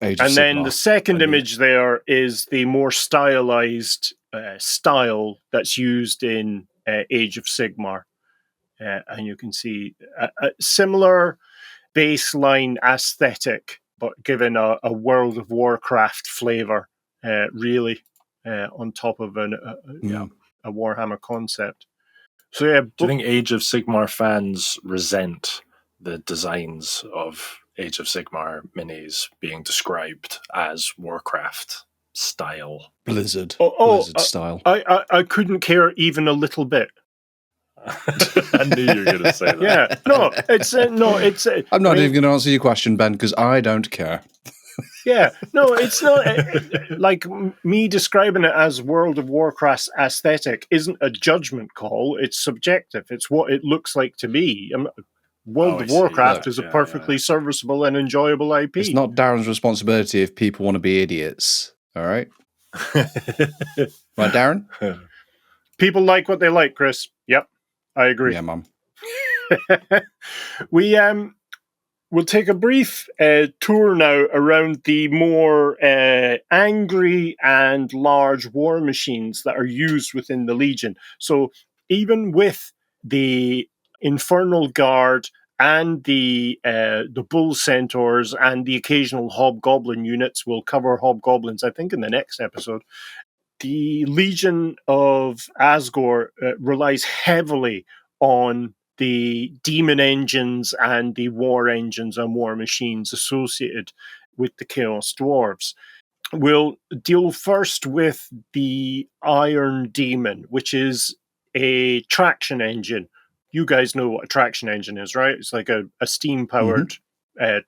And then the second image there is the more stylized style that's used in Age of Sigmar. And you can see a similar baseline aesthetic, but given a World of Warcraft flavor, really, on top of a Warhammer concept. So yeah, do you think Age of Sigmar fans resent the designs of Age of Sigmar minis being described as Warcraft style? Blizzard style. I couldn't care even a little bit. I knew you were going to say that. Yeah, it's. I'm not even going to answer your question, Ben, because I don't care. Yeah, no, it's not like me describing it as World of Warcraft aesthetic isn't a judgment call. It's subjective. It's what it looks like to me. World of Warcraft is a perfectly serviceable and enjoyable IP. It's not Darren's responsibility if people want to be idiots. All right, right, Darren? People like what they like, Chris. Yep, I agree. Yeah, Mum. We'll take a brief tour now around the more angry and large war machines that are used within the Legion. So even with the Infernal Guard and the Bull Centaurs and the occasional Hobgoblin units, we'll cover Hobgoblins, I think, in the next episode. The Legion of Azgorh relies heavily on the demon engines and the war engines and war machines associated with the Chaos Dwarfs. We'll deal first with the Iron Daemon, which is a traction engine. You guys know what a traction engine is, right? It's like a steam-powered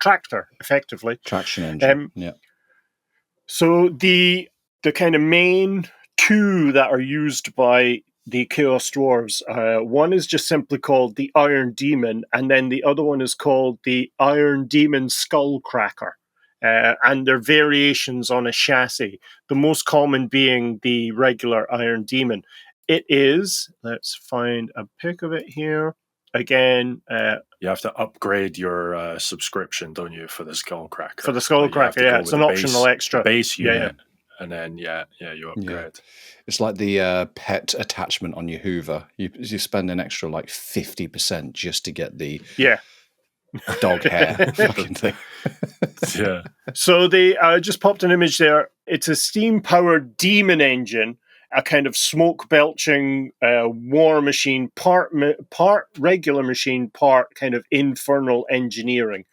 tractor, effectively. Traction engine, yeah. So the kind of main two that are used by the Chaos Dwarves, one is just simply called the Iron Daemon, and then the other one is called the Iron Daemon Skullcracker. And they're variations on a chassis, the most common being the regular Iron Daemon. It is, let's find a pic of it here. Again, you have to upgrade your subscription, don't you, for the Skullcracker? For the Skullcracker, yeah, it's an optional extra. Base unit, and then you upgrade. Yeah. It's like the pet attachment on your Hoover. You spend an extra like 50% just to get the dog hair fucking thing. Yeah. So they just popped an image there. It's a steam-powered demon engine, a kind of smoke-belching war machine, part regular machine, part kind of infernal engineering.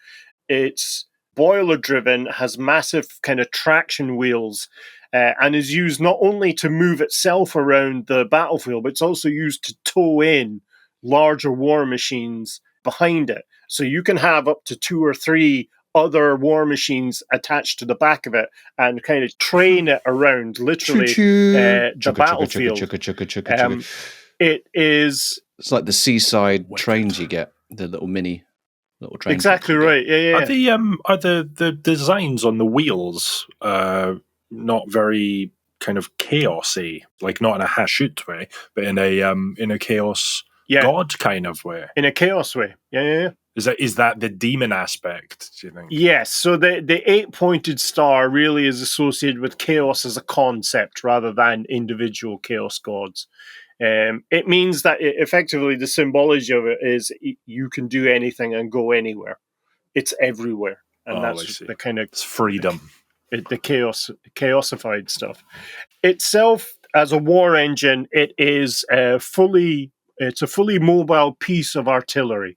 It's boiler-driven, has massive kind of traction wheels, and is used not only to move itself around the battlefield, but it's also used to tow in larger war machines behind it. So you can have up to 2 or 3 other war machines attached to the back of it and kind of train it around literally the battlefield. It is... It's like the seaside trains you get, the little trains. Exactly right. Yeah. Are the designs on the wheels not very kind of chaosy, like not in a Hashut way, but in a chaos god kind of way? In a chaos way. Yeah. Is that the demon aspect, do you think? Yes. So the 8-pointed star really is associated with chaos as a concept rather than individual chaos gods. It means that effectively the symbology of it is you can do anything and go anywhere. It's everywhere. And that's the kind of... It's freedom. The chaosified stuff. Itself, as a war engine, it's a fully mobile piece of artillery.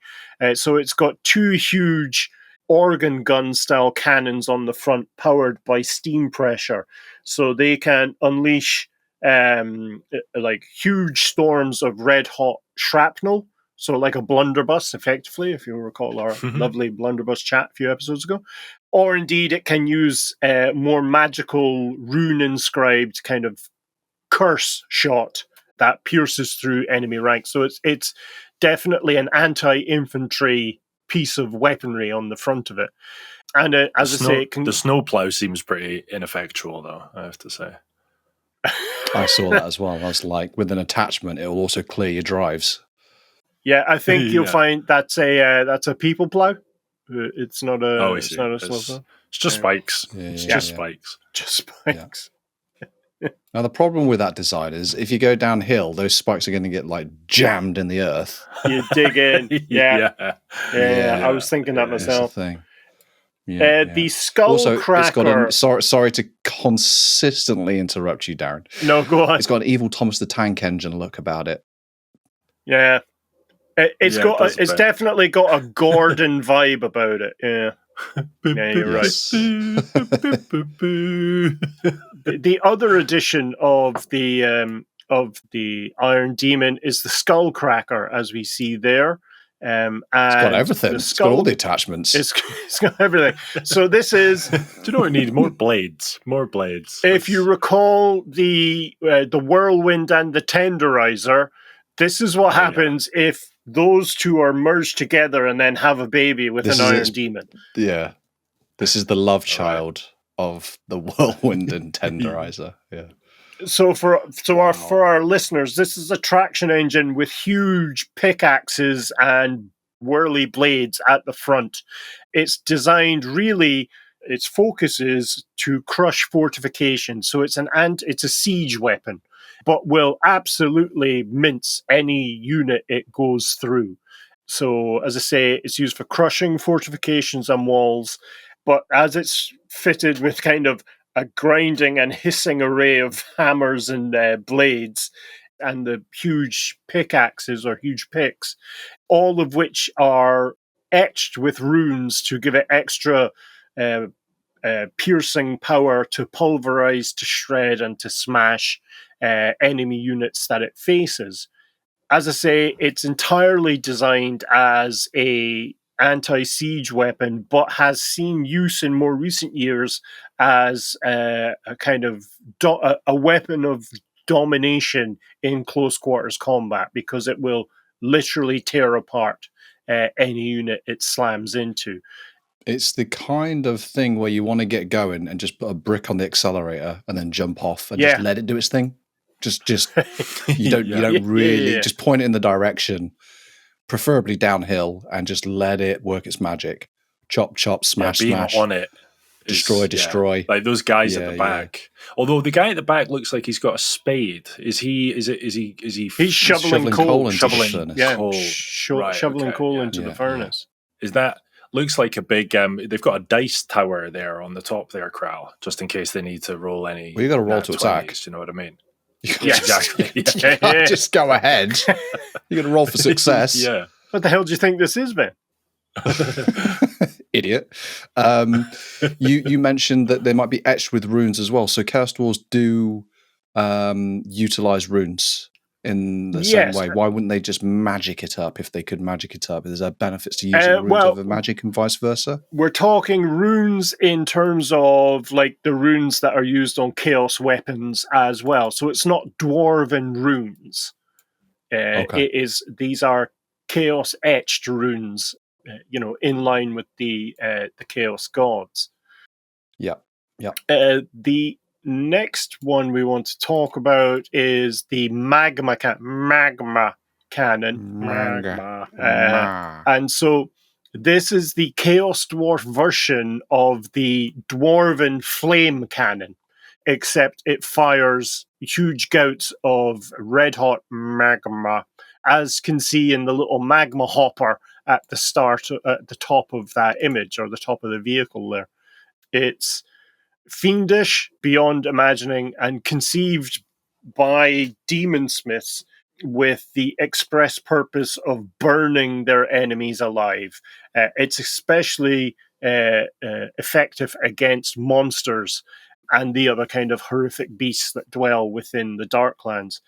So it's got 2 huge organ gun style cannons on the front powered by steam pressure. So they can unleash like huge storms of red hot shrapnel. So like a blunderbuss, effectively, if you recall our lovely blunderbuss chat a few episodes ago. Or indeed, it can use more magical rune-inscribed kind of curse shot that pierces through enemy ranks. So it's definitely an anti-infantry piece of weaponry on the front of it. And as I say, the snowplow seems pretty ineffectual, though, I have to say. I saw that as well. I was like, with an attachment, it will also clear your drives. Yeah, I think you'll find that's a people plow. It's not a snowplow. It's just spikes. Just spikes. Just spikes. Yeah. Now the problem with that design is if you go downhill, those spikes are going to get like jammed in the earth. You dig in. Yeah. I was thinking that myself. That's the thing. The Skullcracker. Sorry to consistently interrupt you, Darren. No, go on. It's got an evil Thomas the Tank Engine look about it. Yeah. It's definitely got a Gordon vibe about it. Yeah. Yeah, you're right. The other edition of the Iron Demon is the Skullcracker, as we see there. It's got everything. It's got all the attachments. It's got everything. So this is... Do you know what we need? More blades. More blades. If you recall the Whirlwind and the Tenderizer, this is what happens if those two are merged together and then have a baby with an Iron Demon. Yeah. This is the love child of the Whirlwind and Tenderizer. Yeah. So for our listeners, this is a traction engine with huge pickaxes and whirly blades at the front. It's designed really, its focus is to crush fortifications. So it's a siege weapon, but will absolutely mince any unit it goes through. So as I say, it's used for crushing fortifications and walls, but as it's fitted with kind of a grinding and hissing array of hammers and blades and the huge pickaxes or huge picks, all of which are etched with runes to give it extra piercing power to pulverize, to shred, and to smash enemy units that it faces. As I say, it's entirely designed as a anti-siege weapon, but has seen use in more recent years as a kind of a weapon of domination in close quarters combat, because it will literally tear apart any unit it slams into. It's the kind of thing where you want to get going and just put a brick on the accelerator and then jump off and just let it do its thing. Just you don't really just point it in the direction, preferably downhill, and just let it work its magic. Chop, smash, smash. On it. Destroy. Yeah. Like those guys at the back. Although the guy at the back looks like he's got a spade. Is he? He's shoveling coal into the furnace. Shoveling coal into the furnace. Is that? Looks like a big... they've got a dice tower there on the top there, Kral, just in case they need to roll any... Well, you got to roll to attack. You know what I mean? Yeah, exactly. You can't just go ahead. You got to roll for success. Yeah. What the hell do you think this is, man? Idiot. You mentioned that they might be etched with runes as well. So Chaos Dwarfs do utilize runes in the same Yes. way. Why wouldn't they just magic it up if they could magic it up? Is there benefits to using runes well, over magic and vice versa? We're talking runes in terms of like the runes that are used on chaos weapons as well. So it's not dwarven runes. These are chaos etched runes, in line with the chaos gods. Yeah. The next one we want to talk about is the Magma Cannon. And so this is the Chaos Dwarf version of the Dwarven Flame Cannon, except it fires huge gouts of red-hot magma, as can see in the little magma hopper at the start, at the top of that image, or the top of the vehicle there. It's fiendish beyond imagining and conceived by demon smiths with the express purpose of burning their enemies alive. It's especially effective against monsters and the other kind of horrific beasts that dwell within the Darklands.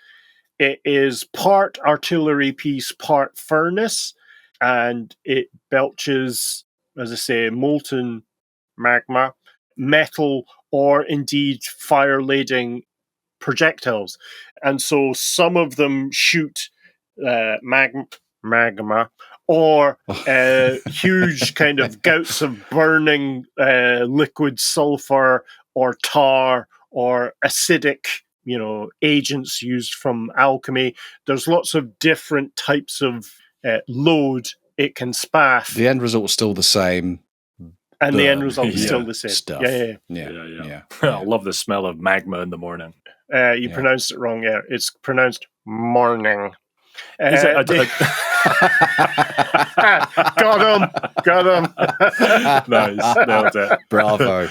It is part artillery piece, part furnace, and it belches, as I say, molten magma, metal, or indeed fire-lading projectiles. And so some of them shoot magma, or huge kind of gouts of burning liquid sulfur or tar or acidic, agents used from alchemy. There's lots of different types of load it can spaff. The end result is still the same. And the end result is still the same. Stuff. Yeah. I love the smell of magma in the morning. You pronounced it wrong. Yeah, it's pronounced morning. Is it? Got him. Nice, nailed it. Bravo.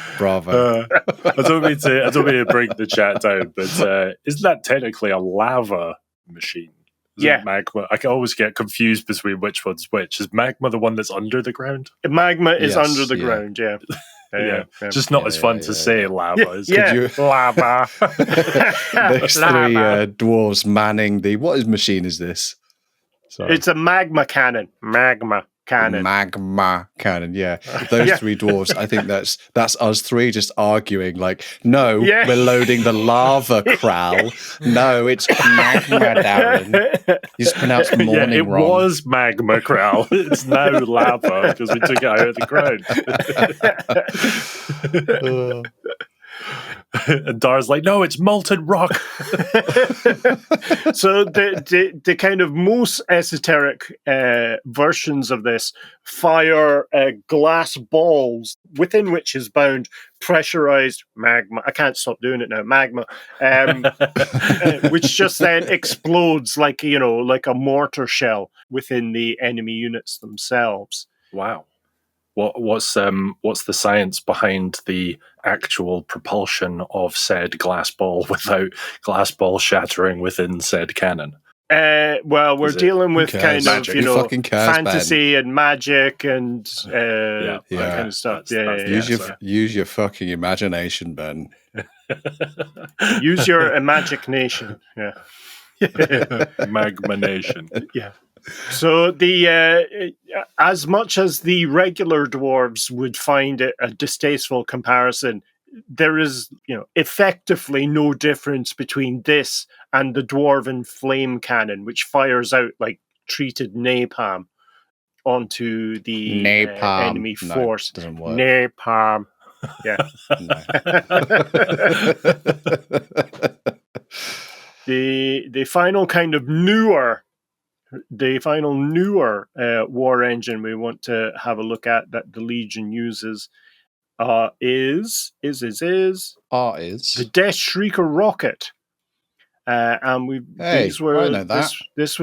I don't mean to bring the chat down, but isn't that technically a lava machine? Is it magma? I can always get confused between which one's which. Is magma the one that's under the ground? Magma is under the ground, yeah. Just not as fun to say lava. Is lava. There's three dwarves manning the... What machine is this? Sorry. It's a Magma Cannon. Magma Cannon, yeah. Those three dwarves, I think that's us three just arguing like, no, we're loading the lava crowl. No, it's magma, Darren. You just pronounced morning wrong. It was magma crowl. It's now lava because we took it out of the ground. And Dar's like, no, it's molten rock. So the kind of most esoteric versions of this fire glass balls within which is bound pressurized magma. I can't stop doing it now. Magma, which just then explodes like a mortar shell within the enemy units themselves. Wow. What's the science behind the actual propulsion of said glass ball without glass ball shattering within said cannon? Well, we're dealing with kind magic? of fantasy and magic and that kind of stuff. Use your fucking imagination, Ben. Use your imagination. Yeah. Magma Nation. Yeah. So the as much as the regular dwarves would find it a distasteful comparison, there is effectively no difference between this and the dwarven flame cannon, which fires out like treated napalm onto the enemy force. Doesn't work. Napalm. Yeah. The final kind of newer war engine we want to have a look at that the Legion uses is the Deathshrieker rocket. And this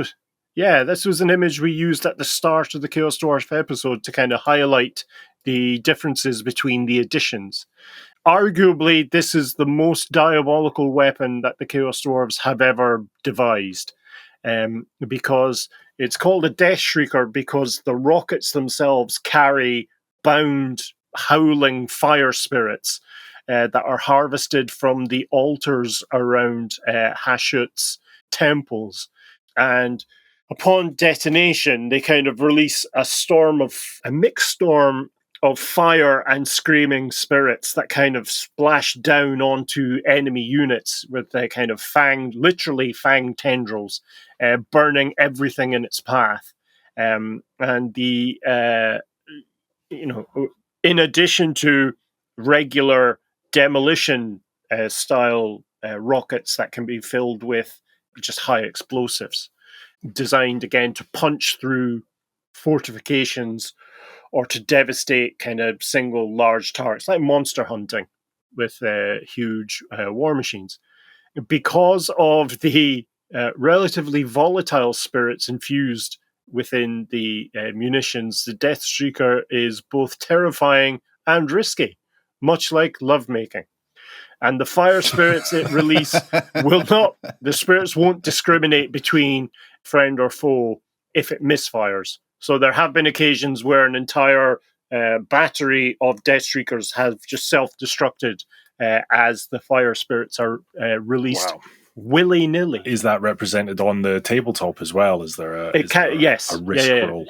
was an image we used at the start of the Chaos Dwarf episode to kind of highlight the differences between the editions. Arguably, this is the most diabolical weapon that the Chaos Dwarves have ever devised. because it's called a Deathshrieker because the rockets themselves carry bound, howling fire spirits that are harvested from the altars around Hashut's temples. And upon detonation, they kind of release a mixed storm of fire and screaming spirits that kind of splash down onto enemy units with their kind of literally fanged tendrils, burning everything in its path. And in addition to regular demolition style rockets that can be filled with just high explosives, designed again to punch through fortifications or to devastate kind of single large targets, like monster hunting with huge war machines. Because of the relatively volatile spirits infused within the munitions, the Deathshrieker is both terrifying and risky, much like lovemaking. And the fire spirits it release the spirits won't discriminate between friend or foe if it misfires. So there have been occasions where an entire battery of Deathshriekers have just self-destructed as the fire spirits are released willy-nilly. Is that represented on the tabletop as well? Is there a risk roll?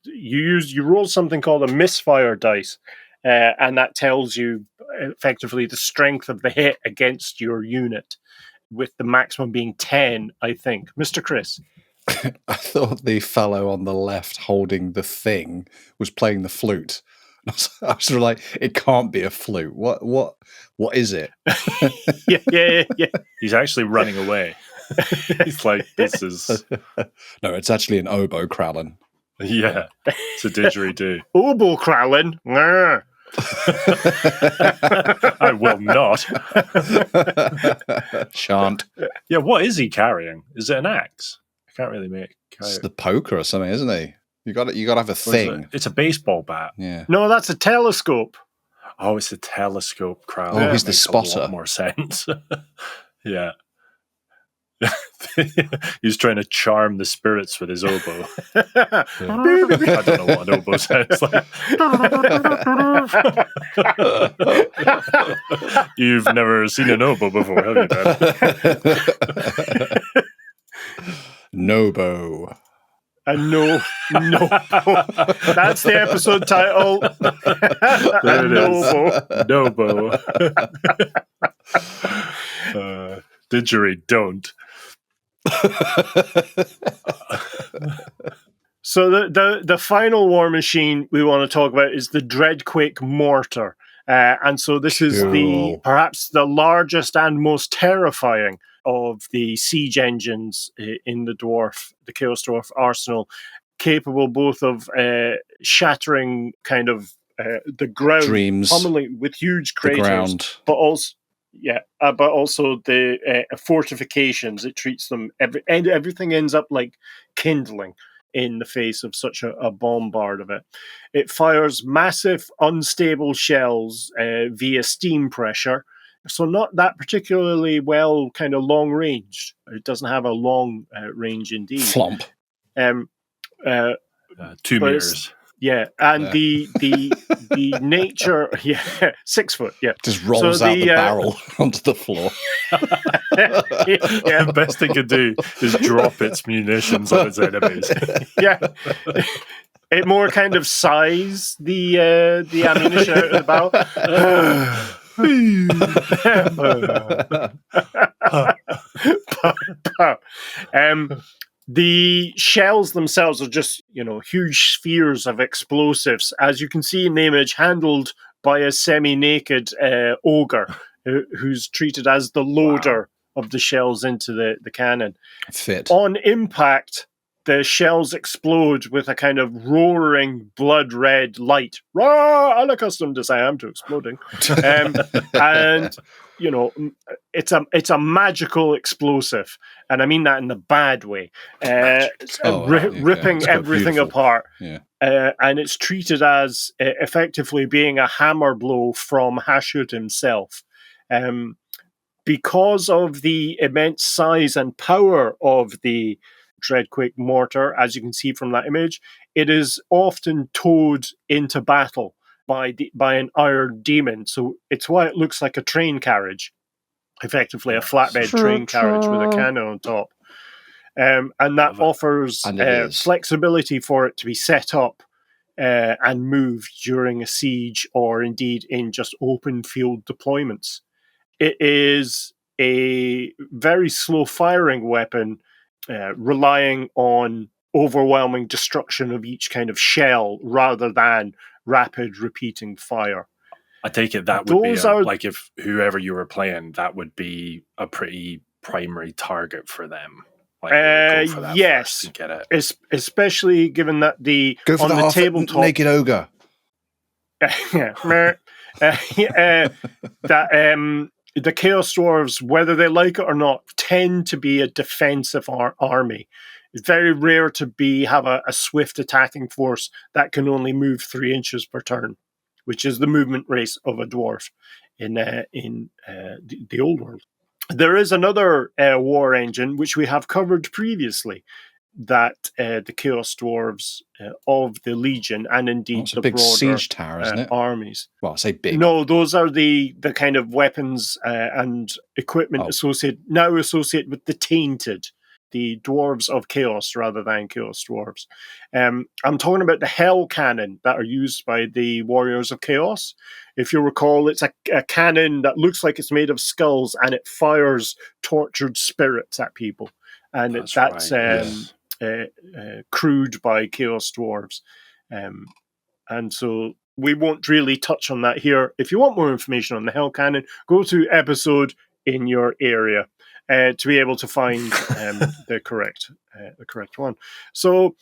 You roll something called a misfire dice, and that tells you effectively the strength of the hit against your unit, with the maximum being 10, I think. Mr. Chris? I thought the fellow on the left holding the thing was playing the flute. I was sort of like, it can't be a flute. What is it? Yeah. He's actually running away. He's like, this is... No, it's actually an oboe, Krallen. Yeah, it's a didgeridoo. Oboe, Krallen. I will not. Shan't. Yeah, what is he carrying? Is it an axe? I can't really make out. It's the poker or something, isn't he? You got to have a thing. It's a baseball bat. Yeah. No, that's a telescope. Oh, it's a telescope, crowd. Oh, he's the spotter. A lot more sense. Yeah. He's trying to charm the spirits with his oboe. I don't know what an oboe sounds like. You've never seen an oboe before, have you, Dan? Nobo. No. That's the episode title. Nobo. Didgeridoo don't. So the final war machine we want to talk about is the Dreadquake Mortar. And so this is perhaps the largest and most terrifying of the siege engines in the Chaos Dwarf arsenal, capable both of shattering kind of the ground, dreams, pummeling with huge craters, but also the fortifications. It treats them everything ends up like kindling in the face of such a bombard of it. It fires massive unstable shells via steam pressure, so not that particularly well kind of long ranged. It doesn't have a long range indeed. Flomp. 2 meters. Yeah, and the nature, 6 foot, yeah. Just rolls out the barrel onto the floor. The best thing it can do is drop its munitions on its enemies. Yeah. It more kind of sighs the ammunition out of the barrel. The shells themselves are just, huge spheres of explosives, as you can see in the image, handled by a semi-naked ogre who's treated as the loader of the shells into the cannon. Fit. On impact, the shells explode with a kind of roaring blood-red light. Roar! Unaccustomed as I am to exploding. And it's a magical explosive, and I mean that in the bad way. Ripping everything apart. Yeah. And it's treated as effectively being a hammer blow from Hashut himself. because of the immense size and power of the Dreadquake Mortar, as you can see from that image, it is often towed into battle by an Iron Daemon. So it's why it looks like a train carriage, effectively a flatbed train carriage with a cannon on top. And that offers flexibility for it to be set up and moved during a siege or indeed in just open field deployments. It is a very slow firing weapon, relying on overwhelming destruction of each kind of shell rather than rapid repeating fire. I take it that would be like if whoever you were playing, that would be a pretty primary target for them. Like they would go for that yes, first and get it. Especially given that go for on the tabletop naked ogre. The Chaos Dwarves, whether they like it or not, tend to be a defensive army. It's very rare to have a swift attacking force that can only move 3 inches per turn, which is the movement rate of a dwarf in the Old World. There is another war engine, which we have covered previously, that the Chaos Dwarves of the Legion and indeed the big broader siege tower, isn't it? Armies. Well, I say big. No, those are the kind of weapons and equipment associated with the Tainted, the Dwarves of Chaos rather than Chaos Dwarves. I'm talking about the Hellcannon that are used by the Warriors of Chaos. If you recall, it's a cannon that looks like it's made of skulls and it fires tortured spirits at people. And that's crewed by Chaos Dwarves. And so we won't really touch on that here. If you want more information on the Hellcannon, go to episode in your area to be able to find the correct one. So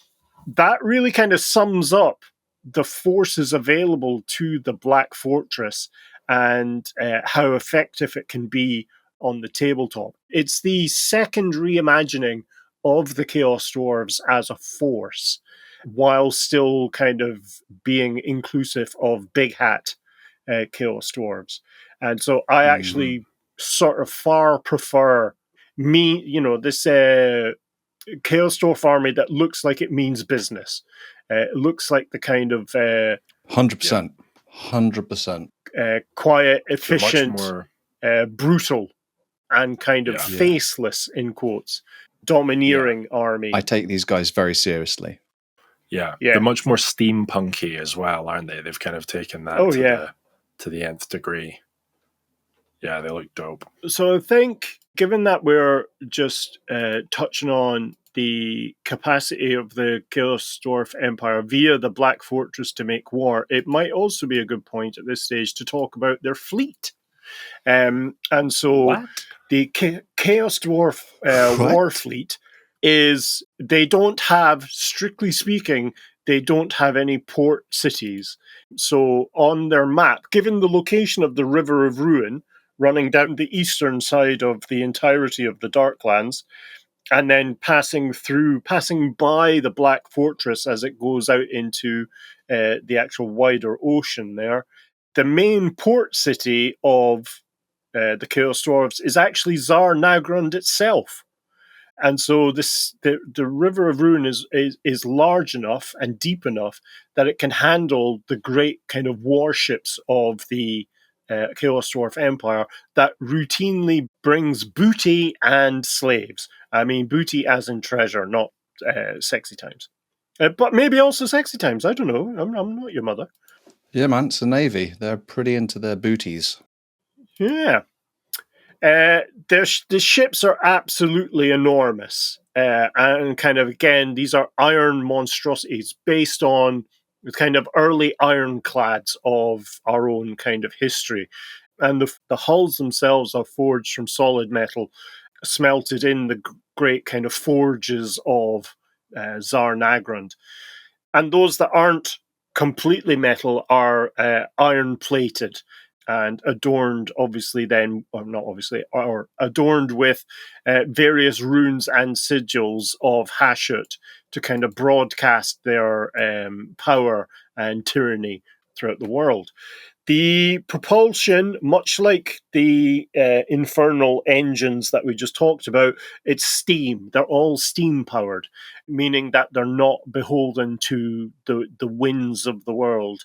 that really kind of sums up the forces available to the Black Fortress and how effective it can be on the tabletop. It's the second reimagining of the Chaos Dwarves as a force, while still kind of being inclusive of big hat Chaos Dwarves. And so I actually sort of far prefer this Chaos Dwarf army that looks like it means business. It looks like the kind of 100%. 100%. Quiet, efficient, brutal, and kind of faceless, in quotes, domineering army. I take these guys very seriously. Yeah, they're much more steampunky as well, aren't they? They've kind of taken that to the nth degree. Yeah, they look dope. So I think, given that we're just touching on the capacity of the Chaos Dwarf Empire via the Black Fortress to make war, it might also be a good point at this stage to talk about their fleet. And so the Chaos Dwarf war fleet is, they don't have, strictly speaking, they don't have any port cities. So on their map, given the location of the River of Ruin, running down the eastern side of the entirety of the Darklands, and then passing by the Black Fortress as it goes out into the actual wider ocean there, the main port city of the Chaos Dwarves is actually Zarnagrund itself. And so the River of Ruin is large enough and deep enough that it can handle the great kind of warships of the Chaos Dwarf Empire that routinely brings booty and slaves. I mean, booty as in treasure, not sexy times. But maybe also sexy times. I don't know. I'm not your mother. Yeah, man, it's the Navy. They're pretty into their booties. Yeah. The ships are absolutely enormous. And kind of, again, these are iron monstrosities based on the kind of early ironclads of our own kind of history. And the hulls themselves are forged from solid metal, smelted in the great kind of forges of Zarnagrund. And those that aren't completely metal are iron-plated and adorned, obviously then, or not obviously, or adorned with various runes and sigils of Hashut to kind of broadcast their power and tyranny throughout the world. The propulsion, much like the infernal engines that we just talked about, it's steam. They're all steam powered, meaning that they're not beholden to the winds of the world.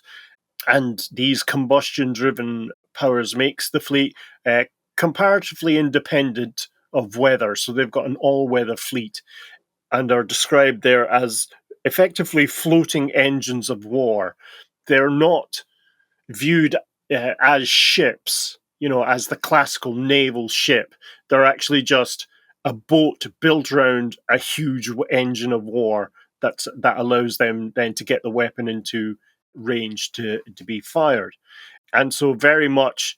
And these combustion driven powers makes the fleet comparatively independent of weather. So they've got an all weather fleet and are described there as effectively floating engines of war. They're not viewed as ships, as the classical naval ship. They're actually just a boat built around a huge engine of war that allows them then to get the weapon into range to be fired. And so very much,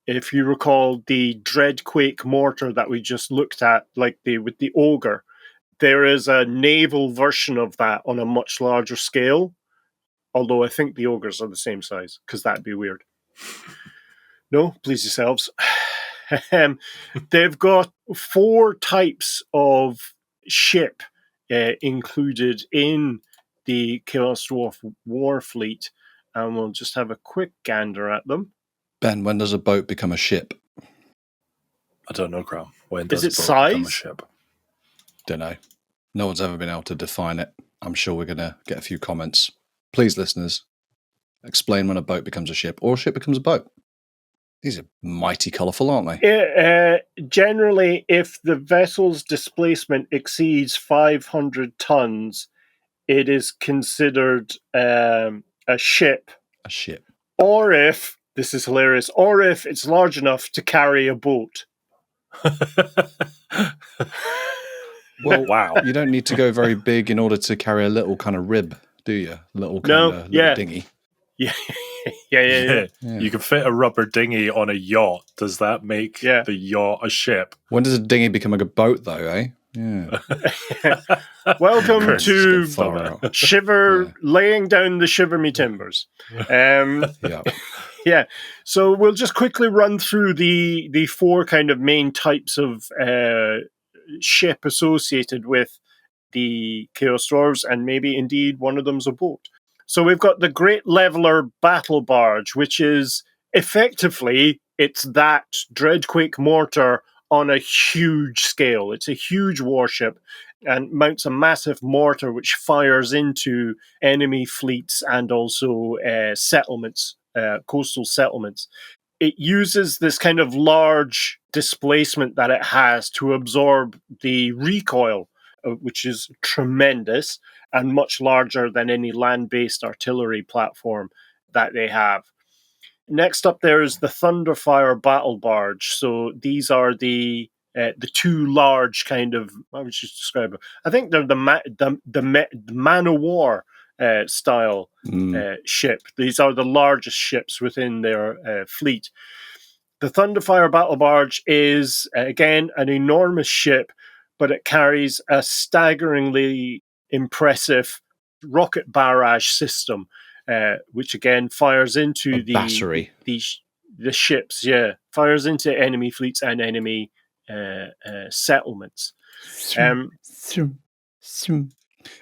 if you recall the Dreadquake Mortar that we just looked at, with the Ogre, there is a naval version of that on a much larger scale. Although I think the ogres are the same size, because that'd be weird. No, please yourselves. They've got 4 types of ship included in the Chaos Dwarf war fleet, and we'll just have a quick gander at them. Ben, when does a boat become a ship? I don't know, Crown. When does Is it a boat become a size? ship? Don't know. No one's ever been able to define it. I'm sure we're going to get a few comments. Please, listeners, explain when a boat becomes a ship or a ship becomes a boat. These are mighty colourful, aren't they? Generally, if the vessel's displacement exceeds 500 tons, it is considered a ship. A ship. Or if, this is hilarious, or if it's large enough to carry a boat. Well, wow. You don't need to go very big in order to carry a little kind of rib, do you? Little dinghy. Yeah. Yeah. You can fit a rubber dinghy on a yacht. Does that make the yacht a ship? When does a dinghy become a boat, though, eh? Yeah. Welcome to Shiver, laying down the Shiver Me Timbers. Yeah. So we'll just quickly run through the 4 kind of main types of ship associated with the Chaos Dwarves, and maybe indeed one of them's a boat. So we've got the Great Leveler Battle Barge, which is effectively, it's that Dreadquake Mortar on a huge scale. It's a huge warship and mounts a massive mortar which fires into enemy fleets and also settlements, coastal settlements. It uses this kind of large displacement that it has to absorb the recoil, which is tremendous and much larger than any land-based artillery platform that they have. Next up there is the Thunderfire Battle Barge. So these are the 2 large kind of, how would you describe it? I think they're the Man of War style ship. These are the largest ships within their fleet. The Thunderfire Battle Barge is, again, an enormous ship, but it carries a staggeringly impressive rocket barrage system, which again fires into battery. The ships. Yeah, fires into enemy fleets and enemy settlements.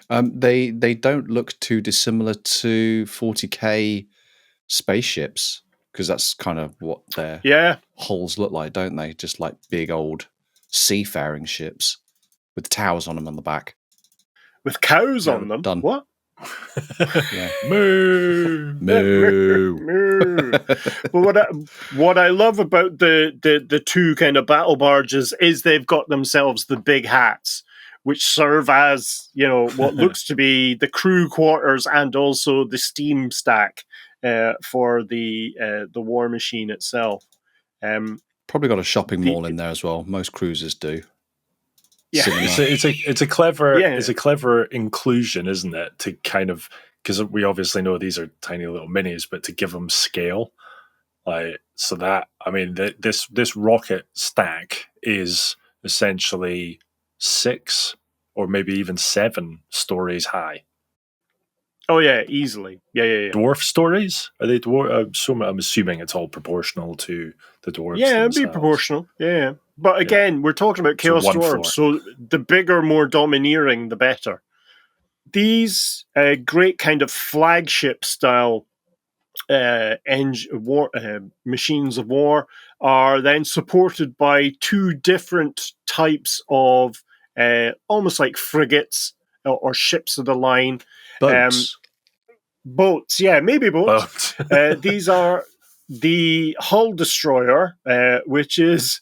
They don't look too dissimilar to 40k spaceships, because that's kind of what their hulls look like, don't they? Just like big old seafaring ships with towers on them on the back. With cows on them? Done. What? Yeah. Moo. Moo. But what I love about the 2 kind of battle barges is they've got themselves the big hats, which serve as, what looks to be the crew quarters and also the steam stack for the war machine itself. Probably got a shopping mall in there as well. Most cruisers do. Yeah, it's a clever inclusion, isn't it? To kind of, because we obviously know these are tiny little minis, but to give them scale, so that this rocket stack is essentially 6 or maybe even 7 stories high. Oh yeah, easily. Yeah. Dwarf stories? Are they dwarf? I'm assuming it's all proportional to the dwarves. Yeah, it'd be proportional. Yeah. But again, we're talking about Chaos Dwarfs, so the bigger, more domineering, the better. These great kind of flagship style machines of war are then supported by two different types of almost like frigates or ships of the line. Boats. Boats, yeah, maybe boats. These are the hull destroyer, which is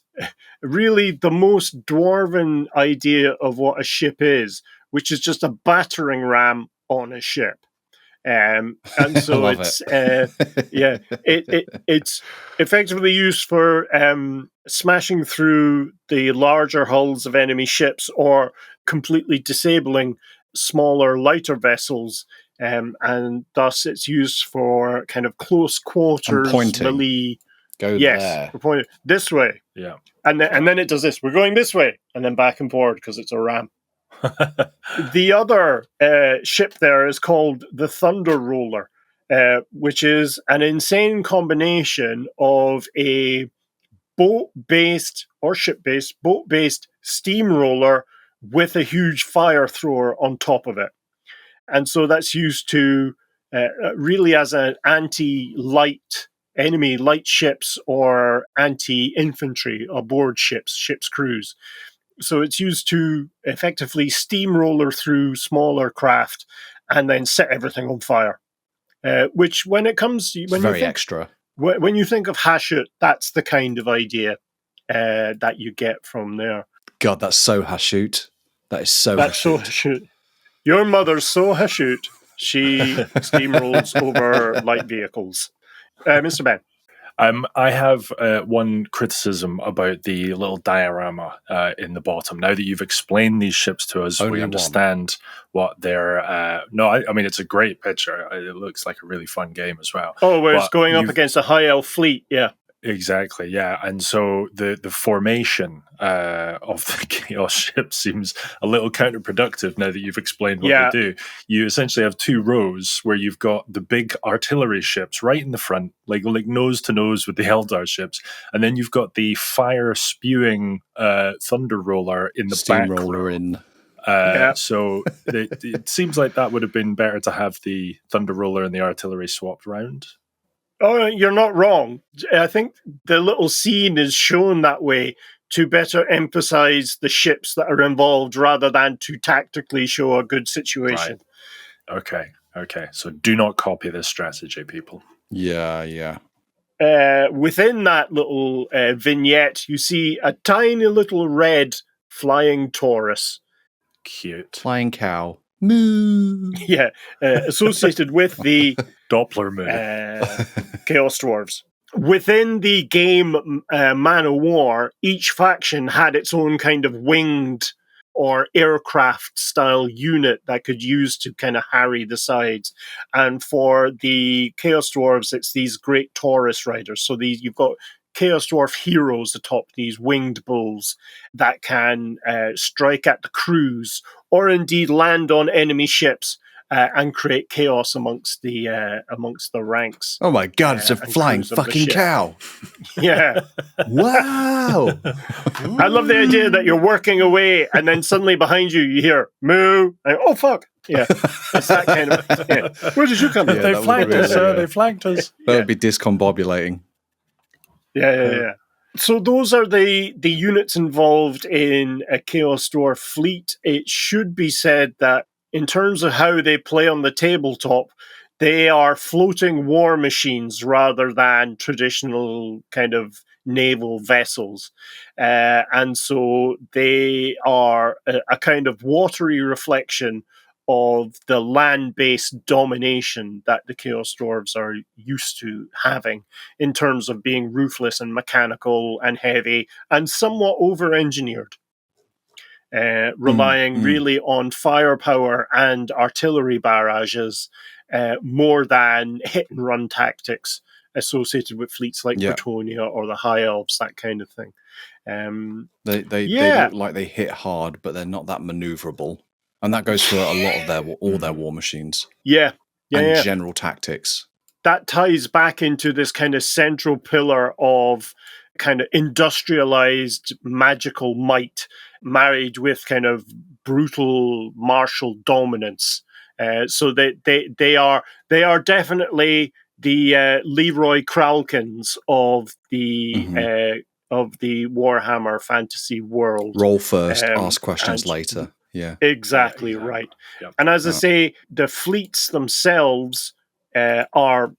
really the most dwarven idea of what a ship is, which is just a battering ram on a ship. And so it's it's effectively used for smashing through the larger hulls of enemy ships or completely disabling smaller, lighter vessels. And thus it's used for kind of close quarters melee. Go there. We're pointing this way. Yeah. And then it does this. We're going this way, and then back and forward because it's a ram. The other ship there is called the Thunder Roller, which is an insane combination of a boat-based or ship-based, boat-based steamroller with a huge fire thrower on top of it. And so that's used to really as an anti-light enemy light ships or anti-infantry aboard ship's crews. So it's used to effectively steamroller through smaller craft and then set everything on fire. Which, when it comes, extra. When you think of Hashut, that's the kind of idea that you get from there. God, that's so Hashut. That's so Hashut. Your mother's so Hashut. She steamrolls over light vehicles. Mr. Ben. I have one criticism about the little diorama in the bottom. Now that you've explained these ships to us, we understand what they're... No, I mean, it's a great picture. It looks like a really fun game as well. Oh, where it's going up against a high elf fleet, yeah. Exactly, yeah. And so the formation of the Chaos ship seems a little counterproductive now that you've explained what they do. You essentially have two rows where you've got the big artillery ships right in the front, like nose to nose with the Eldar ships, and then you've got the fire-spewing Thunder Roller in the back row. So it seems like that would have been better to have the Thunder Roller and the artillery swapped round. Oh, you're not wrong. I think the little scene is shown that way to better emphasize the ships that are involved rather than to tactically show a good situation. Right. Okay. So do not copy this strategy, people. Yeah. Within that little vignette, you see a tiny little red flying Taurus. Cute. Flying cow. Moo. Yeah, associated with the Doppler moo. Chaos Dwarfs. Within the game Man of War, each faction had its own kind of winged or aircraft style unit that could use to kind of harry the sides. And for the Chaos Dwarves, it's these great Taurus riders. So you've got Chaos Dwarf heroes atop these winged bulls that can strike at the crews or indeed land on enemy ships and create chaos amongst the ranks. Oh my God, it's a flying fucking cow. Yeah. Wow. I love the idea that you're working away and then suddenly behind you hear moo. And, oh, fuck. Yeah. It's that kind of thing. Where did you come from? They flanked us, sir. They flanked us. That would be discombobulating. Yeah. So those are the units involved in a Chaos Dwarf fleet. It should be said that in terms of how they play on the tabletop, they are floating war machines rather than traditional kind of naval vessels. And so they are a kind of watery reflection of the land-based domination that the Chaos Dwarves are used to having in terms of being ruthless and mechanical and heavy and somewhat over-engineered, relying really on firepower and artillery barrages more than hit-and-run tactics associated with fleets like Bretonnia or the High Elves, that kind of thing. They look like they hit hard, but they're not that maneuverable. And that goes for a lot of all their war machines. Yeah. General tactics. That ties back into this kind of central pillar of kind of industrialized magical might married with kind of brutal martial dominance. So they are definitely the Leroy Kralkins of the Warhammer fantasy world. Roll first, ask questions later. Yeah. Exactly Yeah, exactly. right. Yep. And as I say, the fleets themselves are,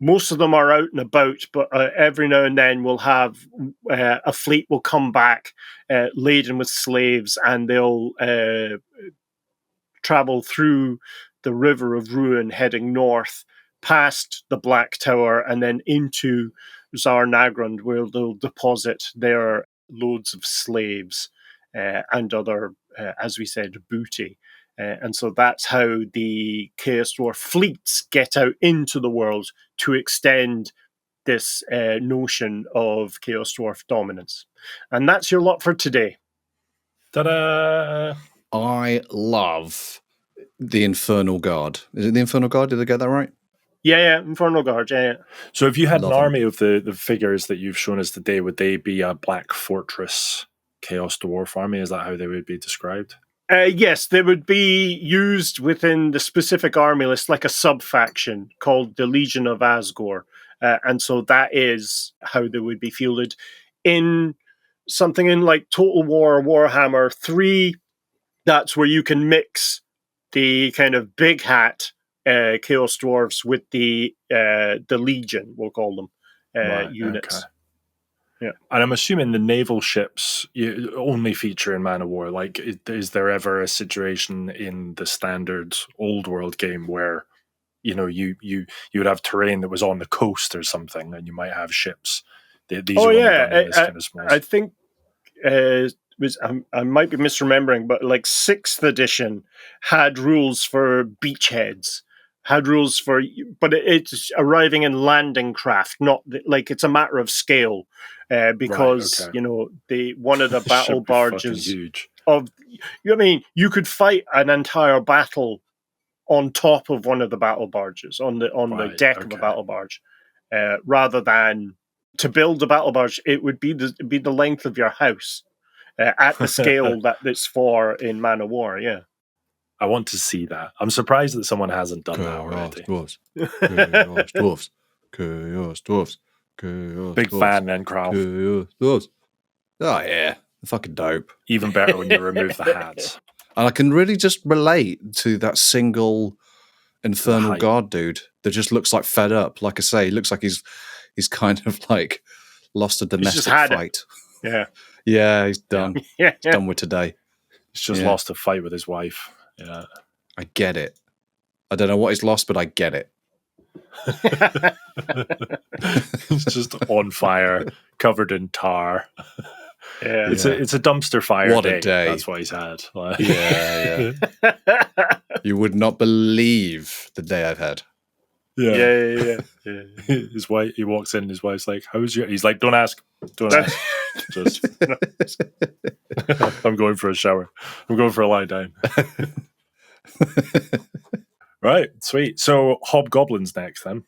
most of them are out and about, but every now and then we'll have a fleet will come back laden with slaves, and they'll travel through the River of Ruin, heading north past the Black Tower and then into Zarnagrand, where they'll deposit their loads of slaves and other, as we said, booty. And so that's how the Chaos Dwarf fleets get out into the world to extend this notion of Chaos Dwarf dominance. And that's your lot for today. Ta-da! I love the Infernal Guard. Is it the Infernal Guard? Did I get that right? Yeah, Infernal Guard, yeah. So if you had Love an 'em. army of the figures that you've shown us today, would they be a Black Fortress Chaos Dwarf army? Is that how they would be described? Yes, they would be used within the specific army list like a sub-faction called the Legion of Azgorh. And so that is how they would be fielded. In something in like Total War Warhammer 3, that's where you can mix the kind of big hat Chaos Dwarfs with the Legion, we'll call them, Right, units. okay. Yeah. And I'm assuming the naval ships only feature in Man of War. Like, is there ever a situation in the standard Old World game where, you would have terrain that was on the coast or something, and you might have ships? These are only done in this kind of small. I think I might be misremembering, but like 6th edition had rules for beachheads. But it's arriving in landing craft, not like it's a matter of scale, because Right, okay. one of the battle Should be fucking barges huge. you could fight an entire battle on top of one of the battle barges on the deck of a battle barge, rather than to build a battle barge. It would be the length of your house at the scale that it's for in Man of War. Yeah. I want to see that. I'm surprised that someone hasn't done that already. Dwarfs. Chaos Dwarfs. Chaos Dwarfs. Chaos Big Dwarfs. fan then, Krav. Chaos Dwarfs. Oh, yeah. They're fucking dope. Even better when you remove the hats. And I can really just relate to that single Infernal height. Guard dude that just looks like fed up. Like I say, he looks like he's kind of like lost a domestic fight. Yeah. Yeah, he's done. Yeah. He's done with today. He's just lost a fight with his wife. Yeah. I get it. I don't know what he's lost, but I get it. It's just on fire, covered in tar. Yeah. It's a dumpster fire. What a day. That's what he's had. Like, Yeah. You would not believe the day I've had. Yeah. His wife. He walks in. His wife's like, "How's your?" He's like, "Don't ask. Don't ask. Just, I'm going for a shower. I'm going for a lie down." Right, sweet. So hobgoblins next, then.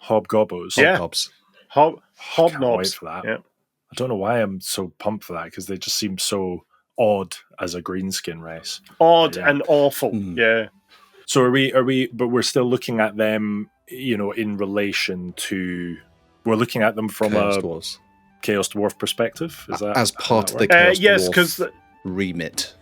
Hobgobbos. Yeah. Hobnobs. Can't wait Hobnobs. for that. Yeah. I don't know why I'm so pumped for that, because they just seem so odd as a greenskin race. Odd Yeah. and awful. Mm. Yeah. So are we? But we're still looking at them, in relation to. We're looking at them from Chaos a Dwarfs. Chaos Dwarf perspective. Is that As how part that of the works? Chaos Yes, Dwarf because remit.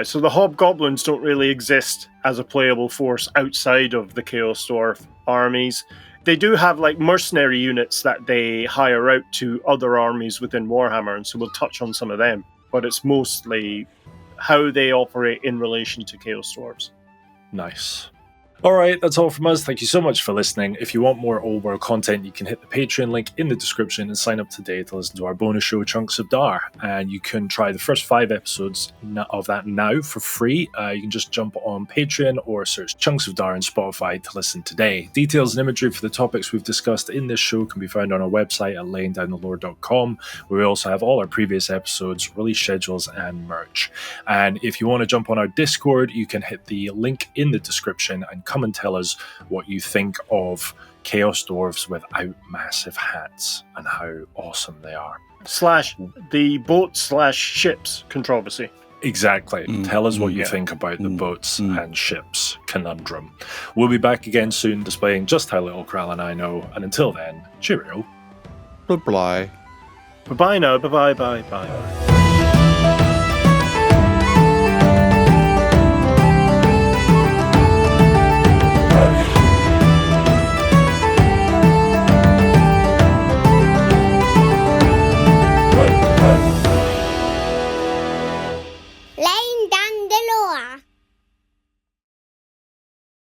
so the hobgoblins don't really exist as a playable force outside of the Chaos Dwarf armies. They do have like mercenary units that they hire out to other armies within Warhammer, and so we'll touch on some of them. But it's mostly how they operate in relation to Chaos Dwarfs. Nice. All right, that's all from us. Thank you so much for listening. If you want more Old World content, you can hit the Patreon link in the description and sign up today to listen to our bonus show, Chunks of Dar. And you can try the first 5 episodes of that now for free. You can just jump on Patreon or search Chunks of Dar on Spotify to listen today. Details and imagery for the topics we've discussed in this show can be found on our website at layingdownthelore.com, where we also have all our previous episodes, release schedules, and merch. And if you want to jump on our Discord, you can hit the link in the description and come and tell us what you think of Chaos Dwarfs without massive hats and how awesome they are. / the boat/ships controversy. Exactly. Tell us what you think about the Mm. boats and ships, conundrum. We'll be back again soon displaying just how little Kral and I know, and until then, cheerio. Bye-bye. Bye-bye now. Bye-bye. Bye-bye.